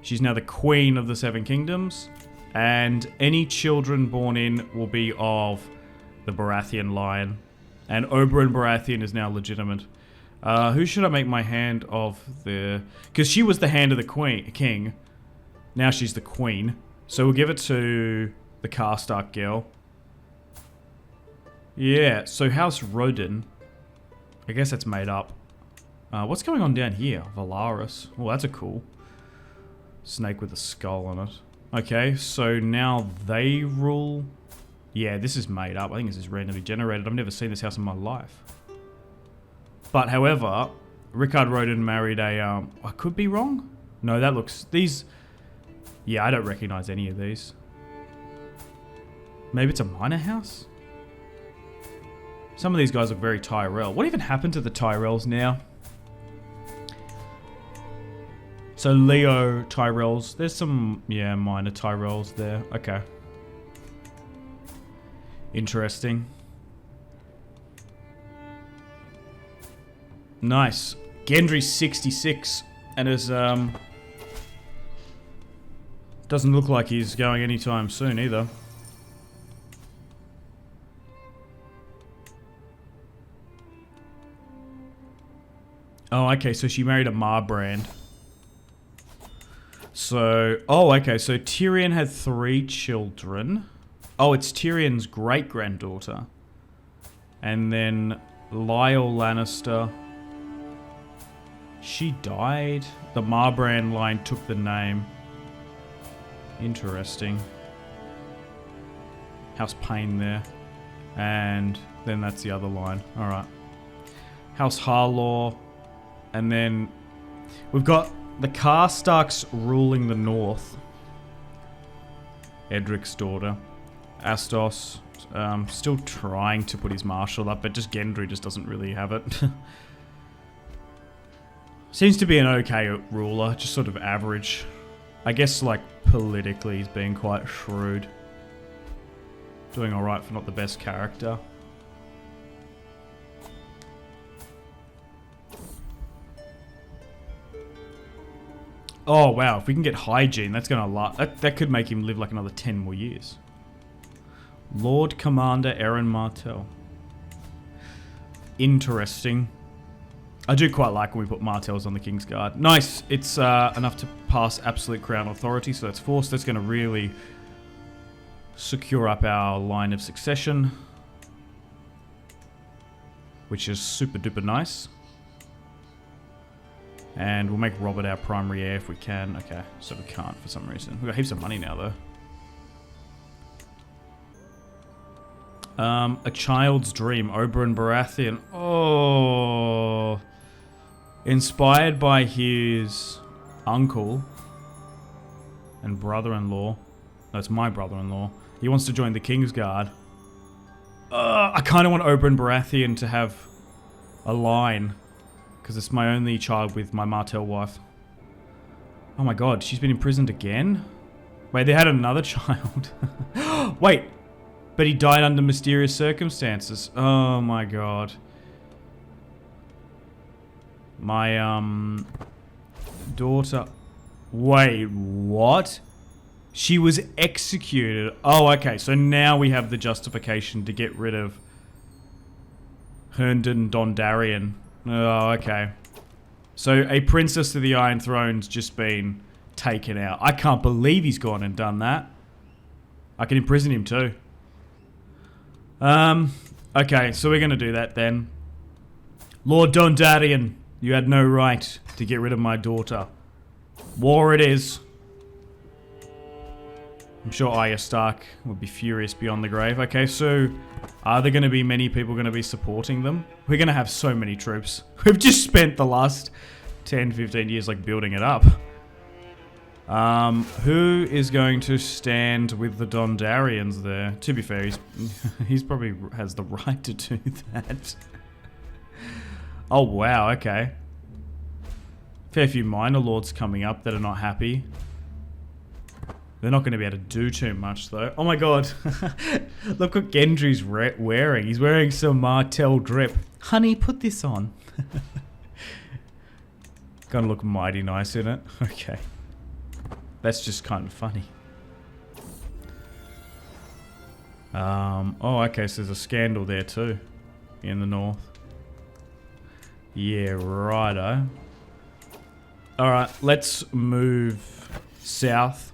She's now the Queen of the Seven Kingdoms. And any children born in will be of the Baratheon line. And Oberyn Baratheon is now legitimate. Who should I make my hand of the... Because she was the hand of the king. Now she's the queen. So we'll give it to the Karstark girl. Yeah, so House Roden. I guess that's made up. What's going on down here? Valaris. Oh, that's a cool snake with a skull on it. Okay, so now they rule... Yeah, this is made up. I think this is randomly generated. I've never seen this house in my life. But, however, Rickard Roden married a... I could be wrong. No, that looks... These... Yeah, I don't recognize any of these. Maybe it's a minor house? Some of these guys look very Tyrell. What even happened to the Tyrells now? So Leo Tyrells. There's some, yeah, minor Tyrells there. Okay. Interesting. Nice. Gendry's 66 and is, doesn't look like he's going anytime soon either. Oh, okay, so she married a Marbrand. So, oh, okay, so Tyrion had 3 children. Oh, it's Tyrion's great-granddaughter. And then Lyle Lannister. She died. The Marbrand line took the name. Interesting. House Payne there. And then that's the other line. Alright. House Harlaw. And then we've got the Karstarks ruling the north. Edric's daughter. Astos. Still trying to put his marshal up, but just Gendry just doesn't really have it. Seems to be an okay ruler, just sort of average. I guess, like, politically he's being quite shrewd. Doing alright for not the best character. Oh, wow. If we can get hygiene, that's gonna last. That could make him live like another 10 more years. Lord Commander Aaron Martell. Interesting. I do quite like when we put Martells on the King's Guard. Nice. It's enough to pass absolute crown authority, so that's forced. That's going to really secure up our line of succession, which is super duper nice. And we'll make Robert our primary heir if we can. Okay, so we can't for some reason. We've got heaps of money now, though. A Child's Dream, Oberyn Baratheon. Oh. Inspired by his uncle and brother-in-law. No, it's my brother-in-law. He wants to join the King's Guard. I kind of want Oberyn Baratheon to have a line. Because it's my only child with my Martell wife. Oh my god, she's been imprisoned again? Wait, they had another child. Wait, but he died under mysterious circumstances. Oh my god. My, daughter... Wait, what? She was executed. Oh, okay, so now we have the justification to get rid of Herndon Dondarrion. Oh, okay. So a Princess of the Iron Throne's just been taken out. I can't believe he's gone and done that. I can imprison him too. Okay, so we're going to do that then. Lord Dondarrion, you had no right to get rid of my daughter. War it is. I'm sure Arya Stark would be furious beyond the grave. Okay, so are there going to be many people going to be supporting them? We're going to have so many troops. We've just spent the last 10, 15 years like building it up. Who is going to stand with the Dondarrions there? To be fair, he's probably has the right to do that. Oh, wow, okay. Fair few minor lords coming up that are not happy. They're not going to be able to do too much, though. Oh my god. Look what Gendry's wearing. He's wearing some Martell drip. Honey, put this on. Gonna look mighty nice in it. Okay. That's just kind of funny. Oh, okay, so there's a scandal there too. In the north. Yeah, righto. Alright, let's move south.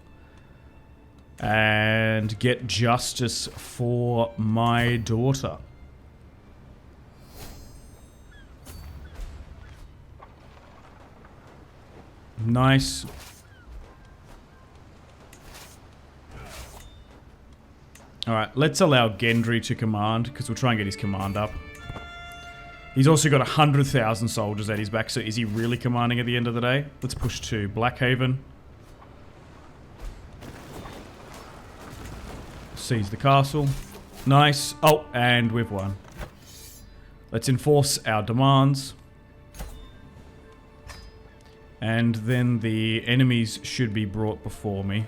And get justice for my daughter. Nice. Alright, let's allow Gendry to command, because we'll try and get his command up. He's also got 100,000 soldiers at his back, so is he really commanding at the end of the day? Let's push to Blackhaven. Seize the castle. Nice. Oh, and we've won. Let's enforce our demands. And then the enemies should be brought before me.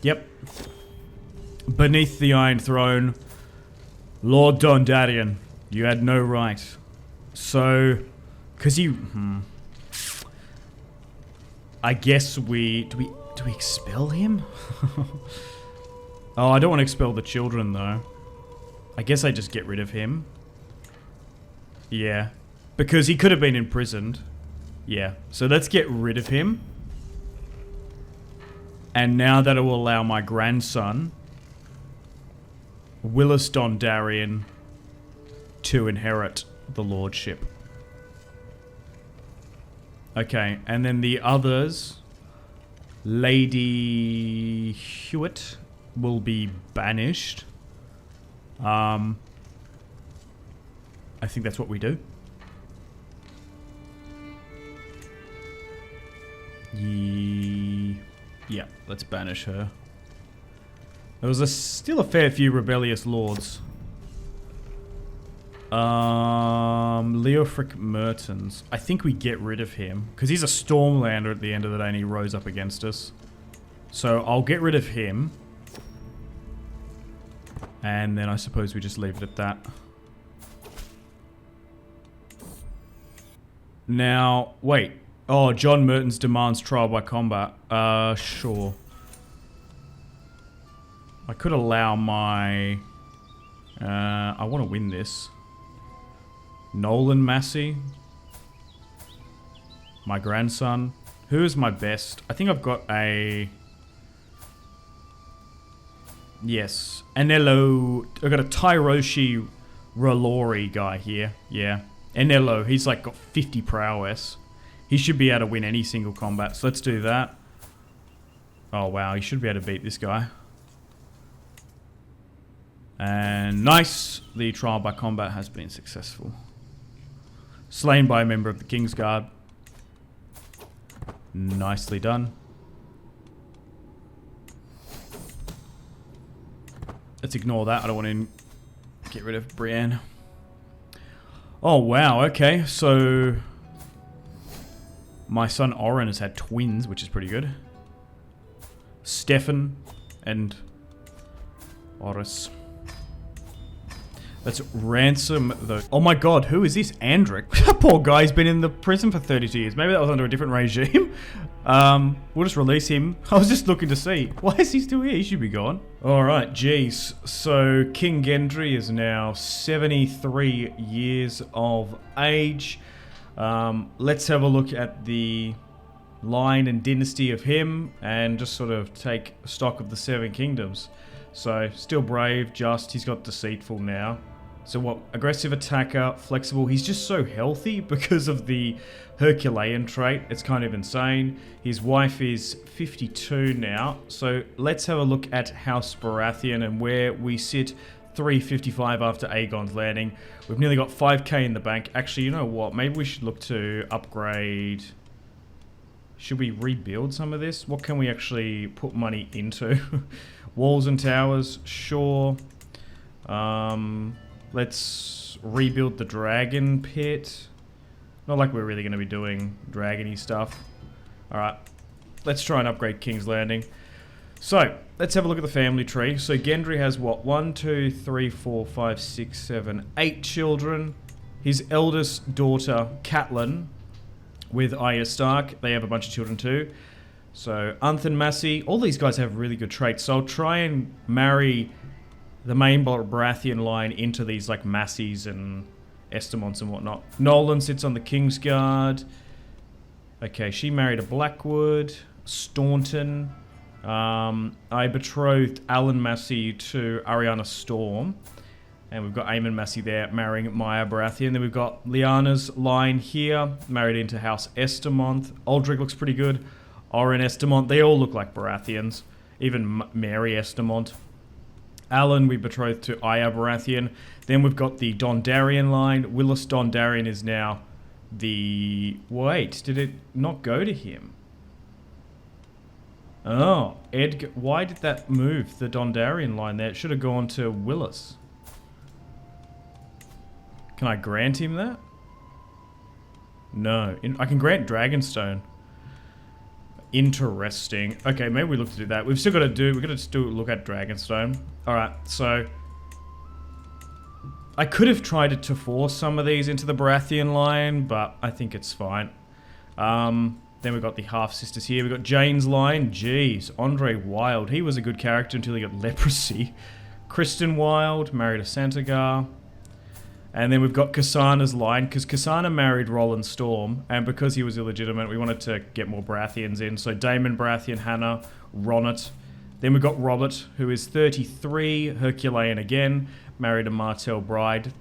Yep. Beneath the Iron Throne, Lord Dondarrion, you had no right. So, because you... I guess we... Do we expel him? Oh, I don't want to expel the children, though. I guess I just get rid of him. Yeah. Because he could have been imprisoned. Yeah. So let's get rid of him. And now that it will allow my grandson, Willis Dondarrion, to inherit the lordship. Okay, and then the others, Lady Hewitt will be banished. I think that's what we do. Yeah, let's banish her. There was still a fair few rebellious lords. Leofric Mertens. I think we get rid of him. Because he's a Stormlander at the end of the day and he rose up against us. So I'll get rid of him. And then I suppose we just leave it at that. Now, wait. Oh, John Mertens demands trial by combat. Sure. I could allow my... I want to win this. Nolan Massey. My grandson. Who is my best? I think I've got a... Yes. Anello. I've got a Tyroshi R'hllori guy here. Yeah. Anello. He's like got 50 prowess. He should be able to win any single combat. So let's do that. Oh wow. He should be able to beat this guy. And nice. The trial by combat has been successful. Slain by a member of the Kingsguard. Nicely done. Let's ignore that. I don't want to get rid of Brienne. Oh, wow. Okay. So, my son Oren has had twins, which is pretty good. Stefan and Oris. Let's ransom the... Oh my god, who is this? Andric? That poor guy's been in the prison for 32 years. Maybe that was under a different regime. We'll just release him. I was just looking to see. Why is he still here? He should be gone. Alright, geez. So, King Gendry is now 73 years of age. Let's have a look at the line and dynasty of him and just sort of take stock of the Seven Kingdoms. So, still brave, just. He's got deceitful now. So what? Aggressive attacker, flexible. He's just so healthy because of the Herculean trait. It's kind of insane. His wife is 52 now. So let's have a look at House Baratheon and where we sit. 355 after Aegon's landing. We've nearly got 5k in the bank. Actually, you know what? Maybe we should look to upgrade. Should we rebuild some of this? What can we actually put money into? Walls and towers, sure. Let's rebuild the dragon pit. Not like we're really going to be doing dragony stuff. Alright, let's try and upgrade King's Landing. So, let's have a look at the family tree. So Gendry has what? 1, 2, 3, 4, 5, 6, 7, 8 children. His eldest daughter, Catelyn, with Arya Stark. They have a bunch of children too. So, Unthan Massey. All these guys have really good traits. So I'll try and marry the main Baratheon line into these like Masseys and Estemonts and whatnot. Nolan sits on the Kingsguard. Okay, she married a Blackwood. Staunton. I betrothed Alan Massey to Ariana Storm. And we've got Aemon Massey there marrying Maya Baratheon. Then we've got Lyanna's line here, married into House Estamont. Aldrich looks pretty good. Oren Estamont, they all look like Baratheons. Even Mary Estamont. Alan, we betrothed to Aya Baratheon. Then we've got the Dondarrion line. Willis Dondarrion is now the... Wait, did it not go to him? Oh, Edgar... Why did that move, the Dondarrion line there? It should have gone to Willis. Can I grant him that? No. I can grant Dragonstone. Interesting. Okay, maybe we look to do that. We've still got to do... We've got to still look at Dragonstone. Alright, so... I could have tried to force some of these into the Baratheon line, but I think it's fine. Then we've got the half-sisters here. We've got Jane's line. Jeez. Andre Wilde. He was a good character until he got leprosy. Kristen Wilde. Married a Santagar. And then we've got Kasana's line, because Kasana married Roland Storm, and because he was illegitimate, we wanted to get more Baratheons in. So Daemon Baratheon, Hannah, Ronnet. Then we've got Robert, who is 33, Herculean again, married a Martell bride.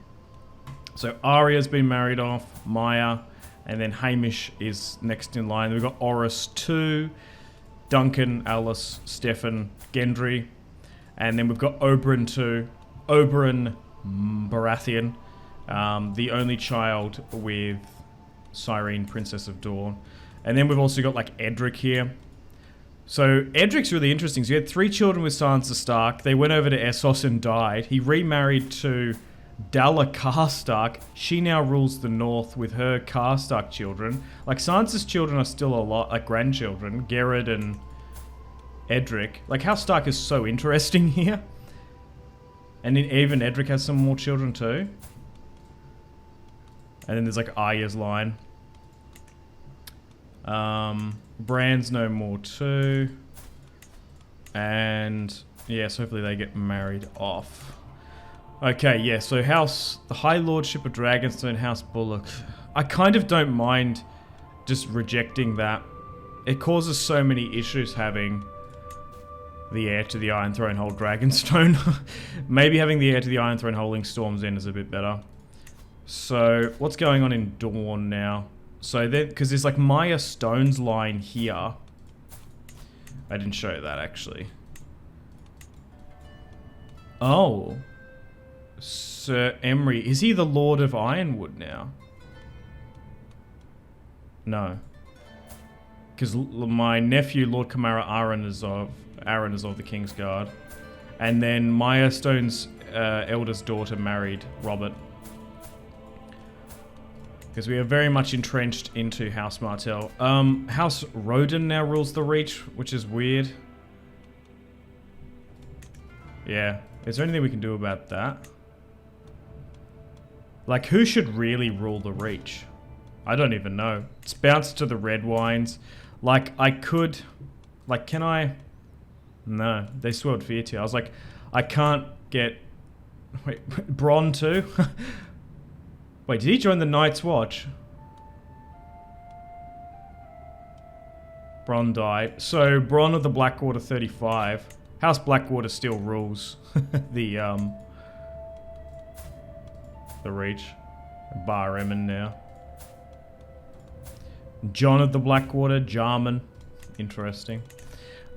So Arya's been married off, Maya, and then Hamish is next in line. We've got Oris 2, Duncan, Alice, Stefan, Gendry. And then we've got Oberyn 2, Oberyn Baratheon. The only child with Cyrene, Princess of Dawn. And then we've also got like Edric here. So Edric's really interesting. So he had 3 children with Sansa Stark. They went over to Essos and died. He remarried to Dalla Karstark. She now rules the north with her Karstark children. Like Sansa's children are still a lot, like grandchildren. Gerard and Edric. Like House Stark is so interesting here. And then even Edric has some more children too. And then there's like Arya's line. Bran's no more too. And yeah, so hopefully they get married off. Okay, yeah, so the High Lordship of Dragonstone, House Bullock. I kind of don't mind just rejecting that. It causes so many issues having the heir to the Iron Throne hold Dragonstone. Maybe having the heir to the Iron Throne holding Storm's End is a bit better. So, what's going on in Dawn now? So, because there's like Maya Stone's line here. I didn't show that actually. Oh. Sir Emery. Is he the Lord of Ironwood now? No. Because my nephew, Lord Kamara Aaron is of the Kingsguard. And then Maya Stone's eldest daughter married Robert. Because we are very much entrenched into House Martell. House Roden now rules the Reach, which is weird. Yeah. Is there anything we can do about that? Like, who should really rule the Reach? I don't even know. It's bounced to the red wines. Like, I could... Like, can I... No. They swelled fear to. I was like, I can't get... Wait, Bronn too? Wait, did he join the Night's Watch? Bronn died. So, Bronn of the Blackwater 35. House Blackwater still rules the Reach. Bar Emmon now. John of the Blackwater, Jarman. Interesting.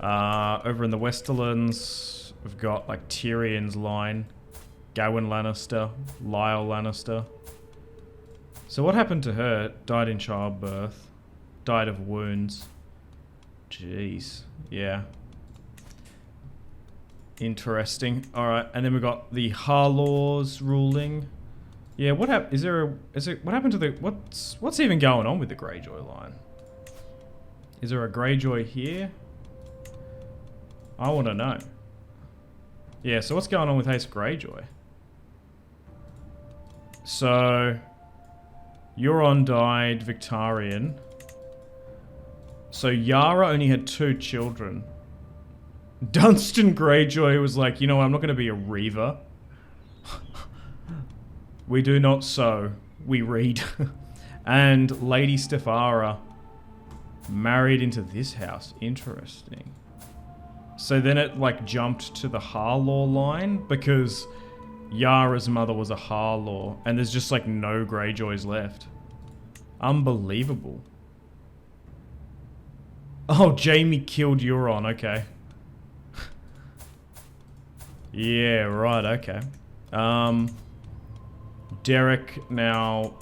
Over in the Westerlands, we've got like Tyrion's line. Gawain Lannister. Lyle Lannister. So what happened to her? Died in childbirth. Died of wounds. Jeez. Yeah. Interesting. Alright, and then we've got the Harlaws ruling. Yeah, what happened? What happened to the... What's even going on with the Greyjoy line? Is there a Greyjoy here? I want to know. Yeah, so what's going on with Ace Greyjoy? So... Euron died, Victarion. So Yara only had 2 children. Dunstan Greyjoy was like, you know what, I'm not going to be a reaver. We do not sow, we read. And Lady Stefara married into this house. Interesting. So then it like jumped to the Harlaw line because Yara's mother was a Harlaw and there's just like no Greyjoys left. Unbelievable. Oh, Jaime killed Euron, okay. Yeah, right, okay. Derek now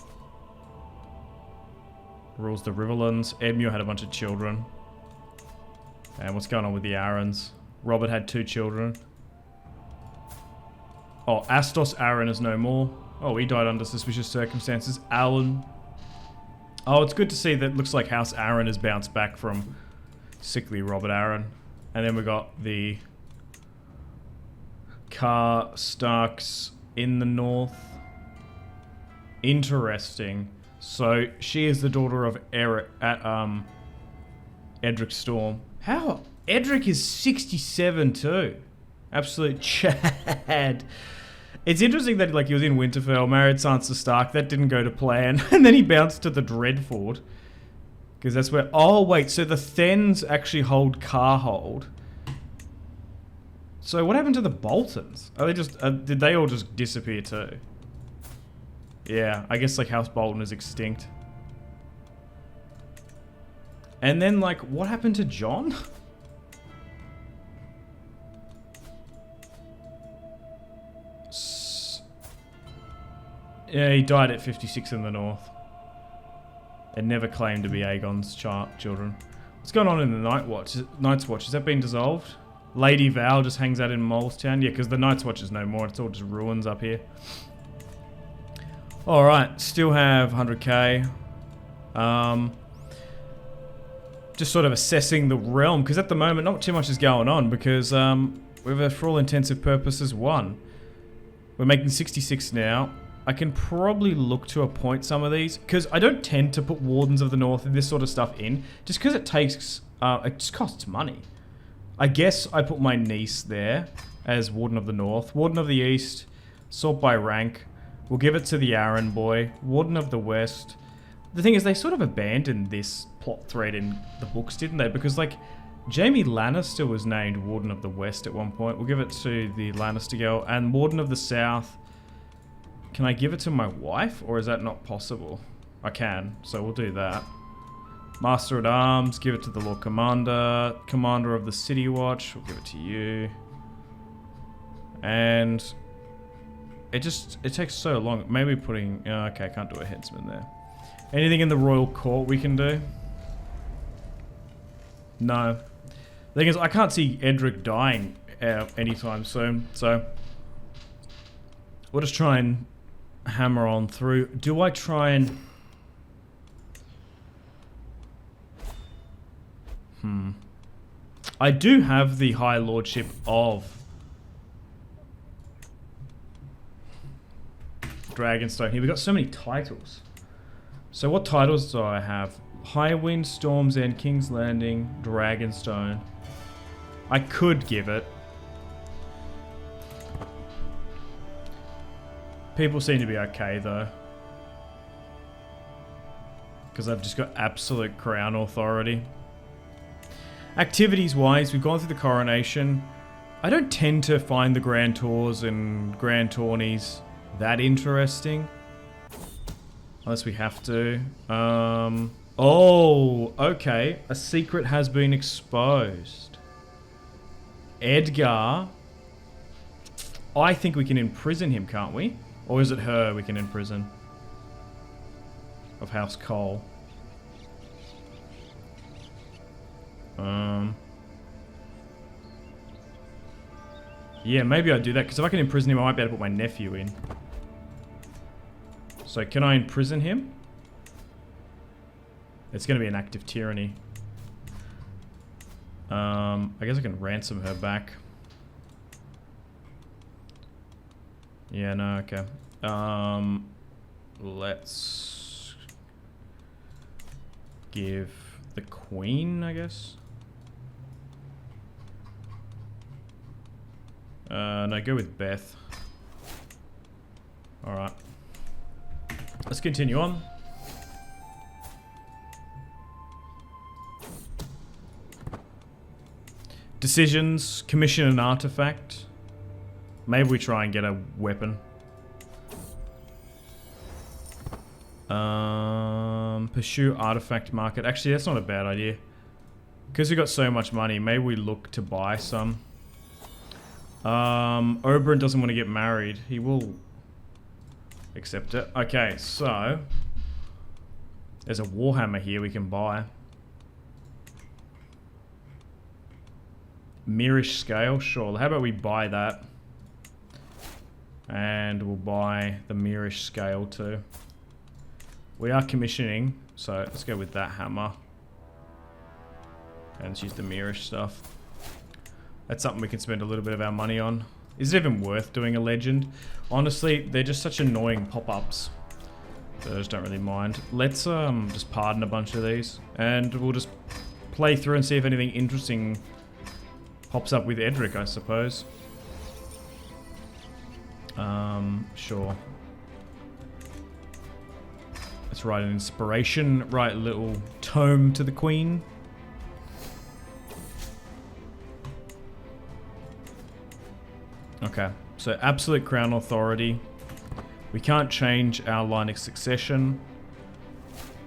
rules the Riverlands. Edmure had a bunch of children. And what's going on with the Arryns? Robert had 2 children. Oh, Astos Arryn is no more. Oh, he died under suspicious circumstances. Alan. Oh, it's good to see that looks like House Arryn has bounced back from sickly Robert Arryn. And then we got the Starks in the north. Interesting. So she is the daughter of Edric Storm. How? Edric is 67 too. Absolute Chad. It's interesting that like he was in Winterfell, married Sansa Stark. That didn't go to plan, and then he bounced to the Dreadfort because that's where. Oh wait, so the Thens actually hold Carhold. So what happened to the Boltons? Are they just did they all just disappear too? Yeah, I guess like House Bolton is extinct. And then like what happened to Jon? Yeah, he died at 56 in the north. And never claimed to be Aegon's children. What's going on in the Night's Watch? Has that been dissolved? Lady Val just hangs out in Molestown? Yeah, because the Night's Watch is no more. It's all just ruins up here. Alright, still have 100k. Just sort of assessing the realm, because at the moment not too much is going on, because we've, for all intensive purposes, won. We're making 66 now. I can probably look to appoint some of these, because I don't tend to put Wardens of the North and this sort of stuff in, just because it takes, it just costs money. I guess I put my niece there as Warden of the North. Warden of the East, sort by rank. We'll give it to the Arryn boy. Warden of the West. The thing is, they sort of abandoned this plot thread in the books, didn't they? Because, like, Jaime Lannister was named Warden of the West at one point. We'll give it to the Lannister girl. And Warden of the South. Can I give it to my wife, or is that not possible? I can, so we'll do that. Master at Arms, give it to the Lord Commander. Commander of the City Watch, we'll give it to you. And it takes so long. Maybe putting, okay, I can't do a headsman there. Anything in the Royal Court we can do? No. The thing is, I can't see Edric dying anytime soon, so we'll just try and hammer on through. Do I try and... I do have the High Lordship of Dragonstone here. We've got so many titles. So what titles do I have? High Wind, Storm's End, King's Landing, Dragonstone. I could give it. People seem to be okay though. Because I've just got absolute crown authority. Activities wise, we've gone through the coronation. I don't tend to find the Grand Tours and Grand Tourneys that interesting. Unless we have to. Oh, okay. A secret has been exposed. Edgar. I think we can imprison him, can't we? Or is it her we can imprison? Of House Cole. Yeah, maybe I'd do that, because if I can imprison him, I might be able to put my nephew in. So, can I imprison him? It's going to be an act of tyranny. I guess I can ransom her back. Yeah, no, okay. Let's give the Queen, I guess. No, go with Beth. Alright. Let's continue on. Decisions. Commission an artifact. Maybe we try and get a weapon. Pursue artifact market. Actually, that's not a bad idea. Because we got so much money, maybe we look to buy some. Oberyn doesn't want to get married. He will accept it. Okay, so there's a Warhammer here we can buy. Mirish scale, sure. How about we buy that? And we'll buy the Mirish scale too. We are commissioning, so let's go with that hammer. And let's use the Mirish stuff. That's something we can spend a little bit of our money on. Is it even worth doing a legend? Honestly, they're just such annoying pop-ups. So I just don't really mind. Let's just pardon a bunch of these. And we'll just play through and see if anything interesting pops up with Edric, I suppose. Sure. Let's write an inspiration. Write a little tome to the Queen. Okay, so absolute crown authority. We can't change our line of succession.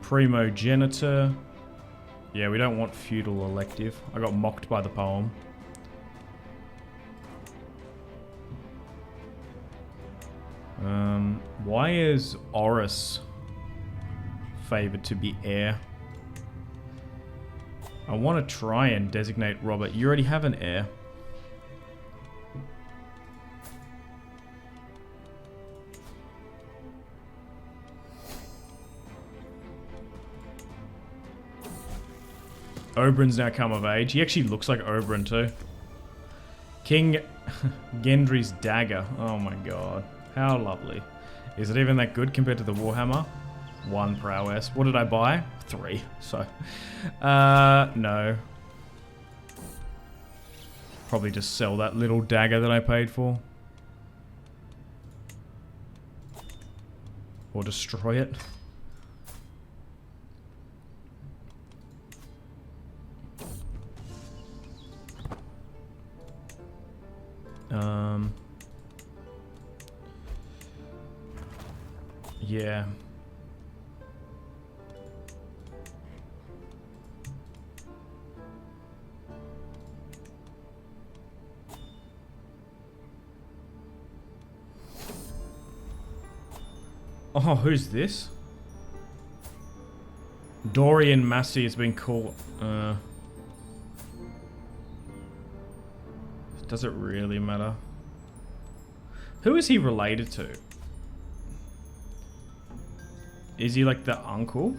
Primogenitor. Yeah, we don't want feudal elective. I got mocked by the poem. Why is Oris favored to be heir? I want to try and designate Robert. You already have an heir. Oberyn's now come of age. He actually looks like Oberyn too. King Gendry's dagger. Oh my god. How lovely. Is it even that good compared to the Warhammer? 1 prowess. What did I buy? 3. So, no. Probably just sell that little dagger that I paid for. Or destroy it. Yeah. Oh, who's this? Dorian Massey has been called. Does it really matter? Who is he related to? Is he like the uncle?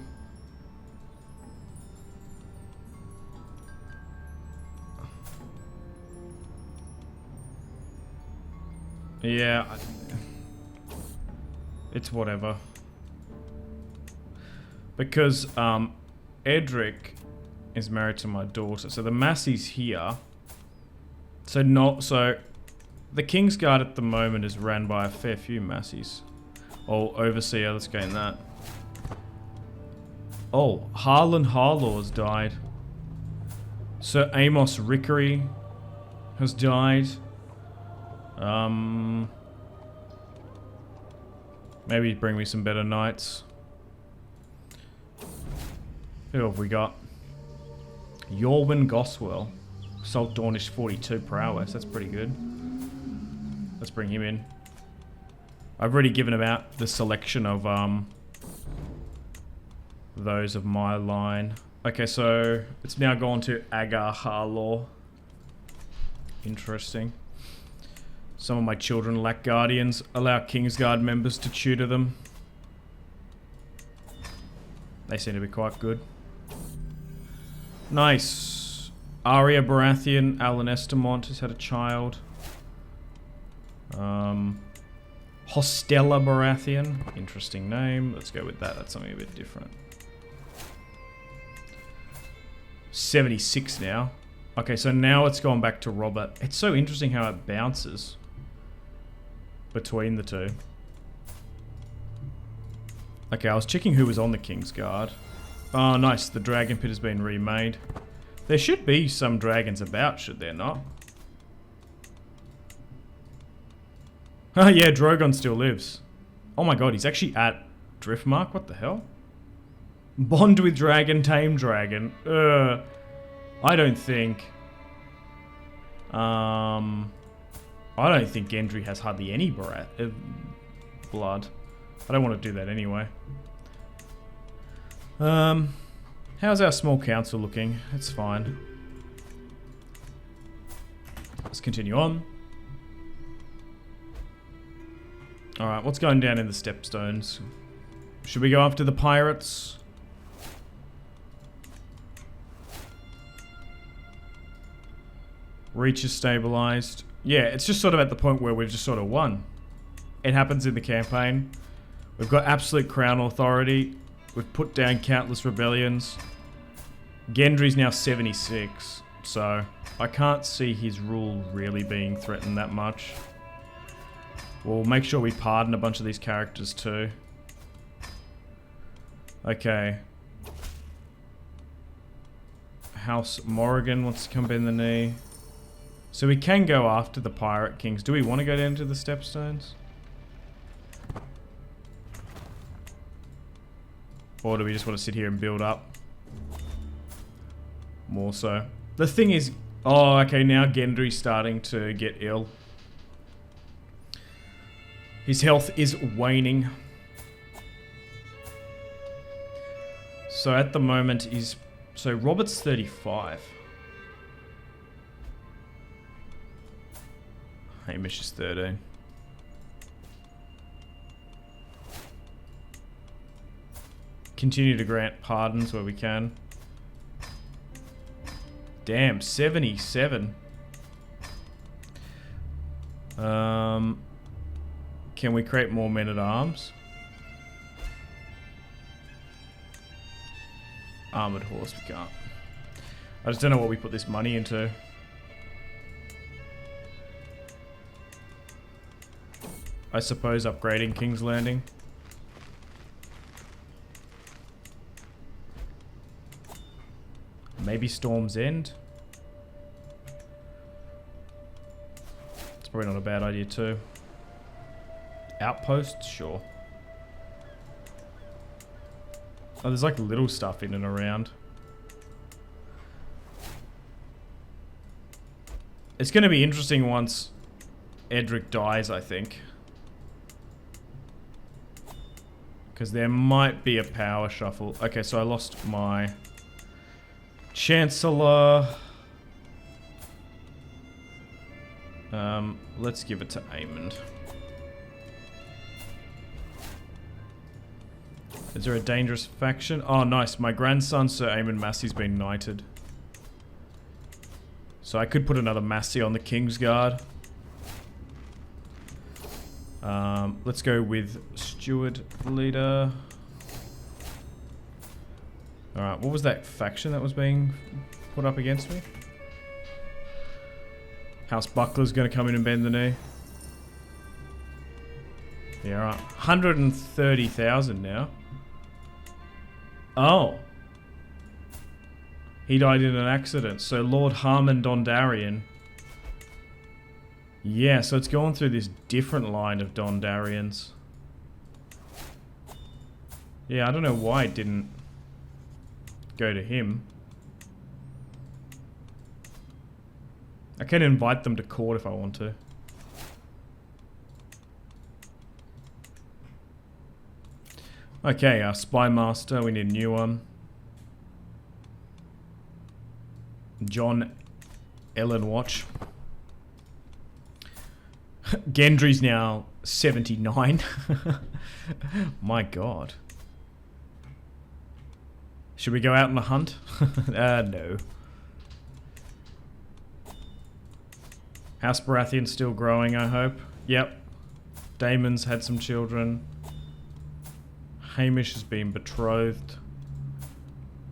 Yeah. It's whatever. Because Edric is married to my daughter. So the Massey's here. So the Kingsguard at the moment is ran by a fair few Masseys. Oh, Overseer, let's gain that. Oh, Harlan Harlaw has died. Sir Amos Rickery has died. Maybe bring me some better knights. Who have we got? Yorwin Goswell. Salt Dornish 42 prowess. That's pretty good. Let's bring him in. I've already given him out the selection of those of my line. Okay, so it's now gone to Agar Harlaw. Interesting. Some of my children lack guardians. Allow Kingsguard members to tutor them. They seem to be quite good. Nice. Arya Baratheon, Alan Estamont has had a child. Hostella Baratheon. Interesting name. Let's go with that. That's something a bit different. 76 now. Okay, so now it's gone back to Robert. It's so interesting how it bounces between the two. Okay, I was checking who was on the Kingsguard. Oh, nice. The Dragon Pit has been remade. There should be some dragons about, should there not? Oh, yeah, Drogon still lives. Oh my god, he's actually at Driftmark? What the hell? Bond with dragon, tame dragon. I don't think... I don't think Gendry has hardly any blood. I don't want to do that anyway. How's our small council looking? It's fine. Let's continue on. Alright, what's going down in the stepstones? Should we go after the pirates? Reach is stabilized. Yeah, it's just sort of at the point where we've just sort of won. It happens in the campaign. We've got absolute crown authority. We've put down countless rebellions. Gendry's now 76, so I can't see his rule really being threatened that much. We'll make sure we pardon a bunch of these characters too. Okay. House Morrigan wants to come bend the knee. So we can go after the Pirate Kings. Do we want to go down to the Stepstones? Or do we just want to sit here and build up? More so. The thing is... Oh, okay, now Gendry's starting to get ill. His health is waning. So at the moment he's... So Robert's 35. Hamish is 13. Continue to grant pardons where we can. Damn, 77. Can we create more men-at-arms? Armored horse, we can't. I just don't know what we put this money into. I suppose upgrading King's Landing. Maybe Storm's End. It's probably not a bad idea too. Outposts, sure. Oh, there's like little stuff in and around. It's going to be interesting once Edric dies, I think. Because there might be a power shuffle. Okay, so I lost my Chancellor. Let's give it to Aemond. Is there a dangerous faction? Oh, nice. My grandson, Sir Aemond Massey's been knighted. So I could put another Massey on the Kingsguard. Let's go with Steward Leader. Alright, what was that faction that was being put up against me? House Buckler's going to come in and bend the knee. Yeah, alright. 130,000 now. Oh. He died in an accident. So Lord Harmon Dondarrion. Yeah, so it's going through this different line of Dondarrions. Yeah, I don't know why it didn't go to him. I can invite them to court if I want to. Okay, our Spy Master, we need a new one. John Ellen Watch. Gendry's now 79. My god. Should we go out on a hunt? No. House Baratheon's still growing, I hope. Yep. Daemon's had some children. Hamish has been betrothed.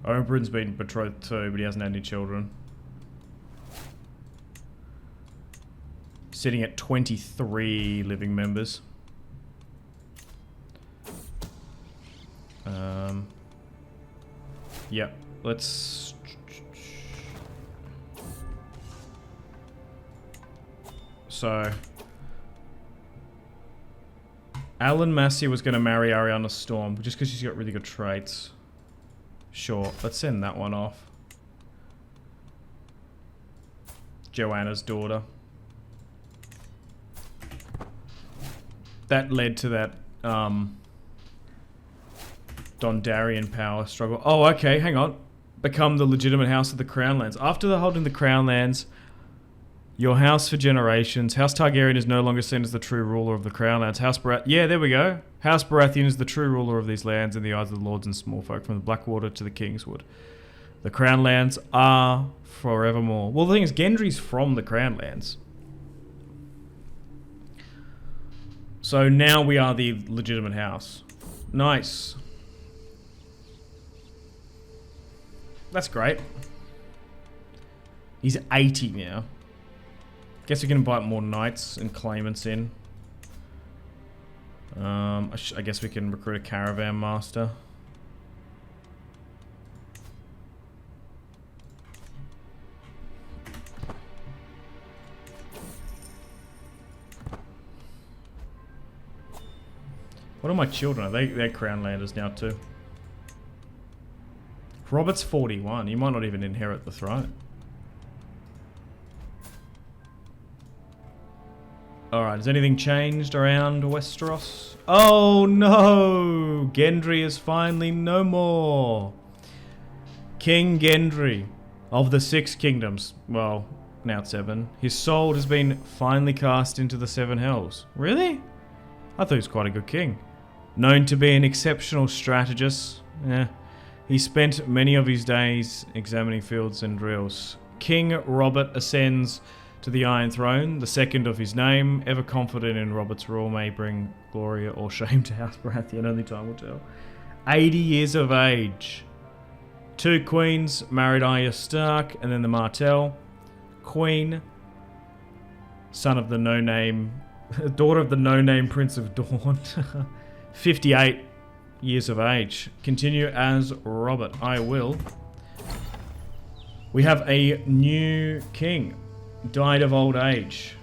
Oberyn's been betrothed too, but he hasn't had any children. Sitting at 23 living members. Yep, let's... So... Alan Massey was going to marry Ariana Storm, just because she's got really good traits. Sure, let's send that one off. Joanna's daughter. that led to that Dondarrion power struggle. Oh, okay, hang on. Become the legitimate house of the Crown Lands. After the holding the Crown Lands, your house for generations. House Targaryen is no longer seen as the true ruler of the Crown Lands. House Baratheon... Yeah, there we go. House Baratheon is the true ruler of these lands in the eyes of the lords and small folk, from the Blackwater to the Kingswood. The Crown Lands are forevermore. Well, the thing is, Gendry's from the Crown Lands. So now we are the legitimate house. Nice. That's great. He's 80 now. Guess we can invite more knights and claimants in. I guess we can recruit a caravan master. What are my children? They're Crown Landers now too. Robert's 41. He might not even inherit the throne. Alright, has anything changed around Westeros? Oh no! Gendry is finally no more. King Gendry of the 6 kingdoms. Well, now 7. His soul has been finally cast into the 7 hells. Really? I thought he was quite a good king. Known to be an exceptional strategist. He spent many of his days examining fields and drills. King Robert ascends to the Iron Throne, the second of his name. Ever confident in Robert's rule may bring glory or shame to House Baratheon, only time will tell. 80 years of age. 2 queens, married Arya Stark, and then the Martell. Queen, son of the no-name, daughter of the no-name Prince of Dawn. 58 years of age. Continue as Robert. I will. We have a new king. Died of old age.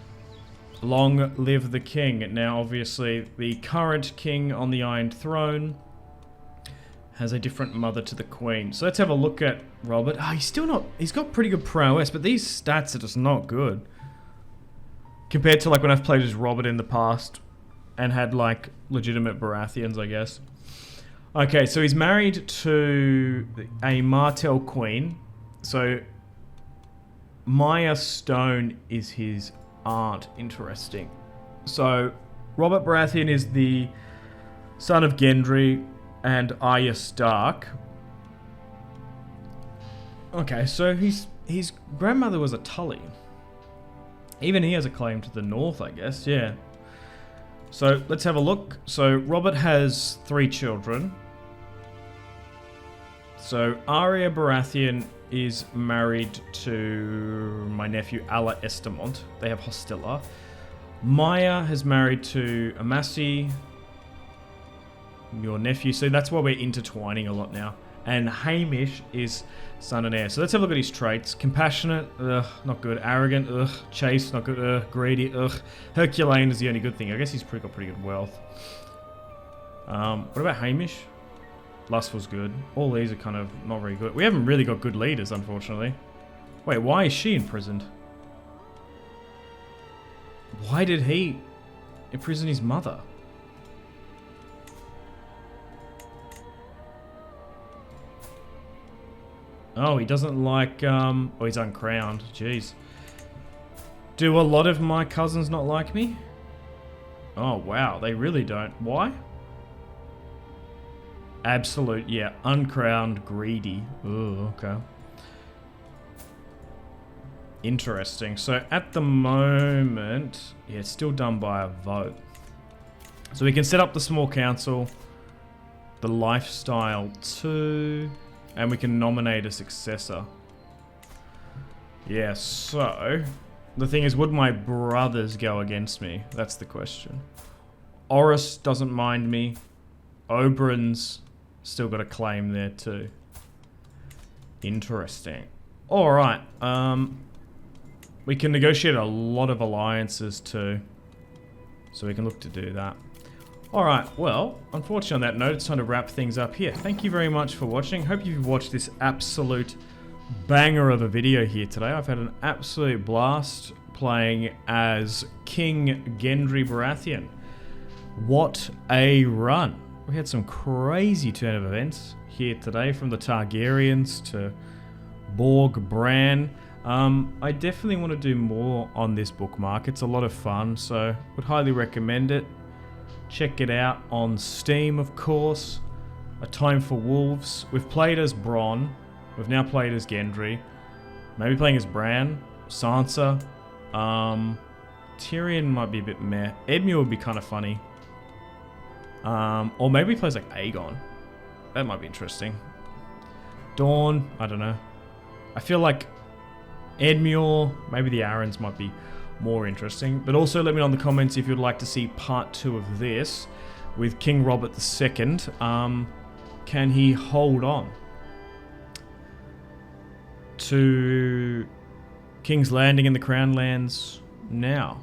Long live the king. Now, obviously, the current king on the Iron Throne has a different mother to the queen. So let's have a look at Robert. Oh, he's still not... He's got pretty good prowess, but these stats are just not good. Compared to, like, when I've played as Robert in the past and had, like, legitimate Baratheons, I guess. Okay, so he's married to a Martell queen. So Maya Stone is his aunt. Interesting. So Robert Baratheon is the son of Gendry and Arya Stark. Okay, so his grandmother was a Tully. Even he has a claim to the north, I guess. Yeah. So let's have a look. So Robert has 3 children. So Arya Baratheon is married to my nephew Alla Estamont. They have Hostilla. Maya has married to Amasi, your nephew. So that's why we're intertwining a lot now. And Hamish is son and heir. So let's have a look at his traits. Compassionate, ugh, not good. Arrogant, ugh. Chaste, not good. Greedy, ugh. Herculean is the only good thing. I guess he's got pretty good wealth. What about Hamish? Lust was good. All these are kind of not very good. We haven't really got good leaders, unfortunately. Wait, why is she imprisoned? Why did he imprison his mother? Oh, he doesn't like, oh, he's uncrowned. Jeez. Do a lot of my cousins not like me? Oh, wow. They really don't. Why? Absolute, yeah. Uncrowned, greedy. Oh, okay. Interesting. So, at the moment, yeah, it's still done by a vote. So, we can set up the small council, the lifestyle 2... and we can nominate a successor. Yeah, so... the thing is, would my brothers go against me? That's the question. Oris doesn't mind me. Oberyn's still got a claim there too. Interesting. Alright, we can negotiate a lot of alliances too. So we can look to do that. Alright, well, unfortunately on that note, it's time to wrap things up here. Thank you very much for watching. Hope you've watched this absolute banger of a video here today. I've had an absolute blast playing as King Gendry Baratheon. What a run. We had some crazy turn of events here today, from the Targaryens to Borg, Bran. I definitely want to do more on this bookmark. It's a lot of fun, so would highly recommend it. Check it out on Steam, of course. A Time for Wolves. We've played as Bronn. We've now played as Gendry. Maybe playing as Bran, Sansa. Tyrion might be a bit meh. Edmure would be kind of funny. Or maybe he plays like Aegon. That might be interesting. Dawn, I don't know. I feel like Edmure, maybe the Arryns might be more interesting. But also let me know in the comments if you'd like to see part 2 of this with King Robert II. Can he hold on to King's Landing in the Crown Lands now?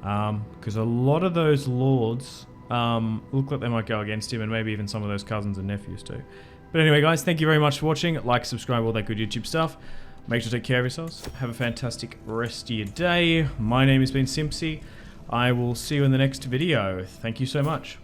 Because a lot of those lords look like they might go against him, and maybe even some of those cousins and nephews too. But anyway, guys, thank you very much for watching. Like, subscribe, all that good YouTube stuff. Make sure to take care of yourselves. Have a fantastic rest of your day. My name has been Simpzy. I will see you in the next video. Thank you so much.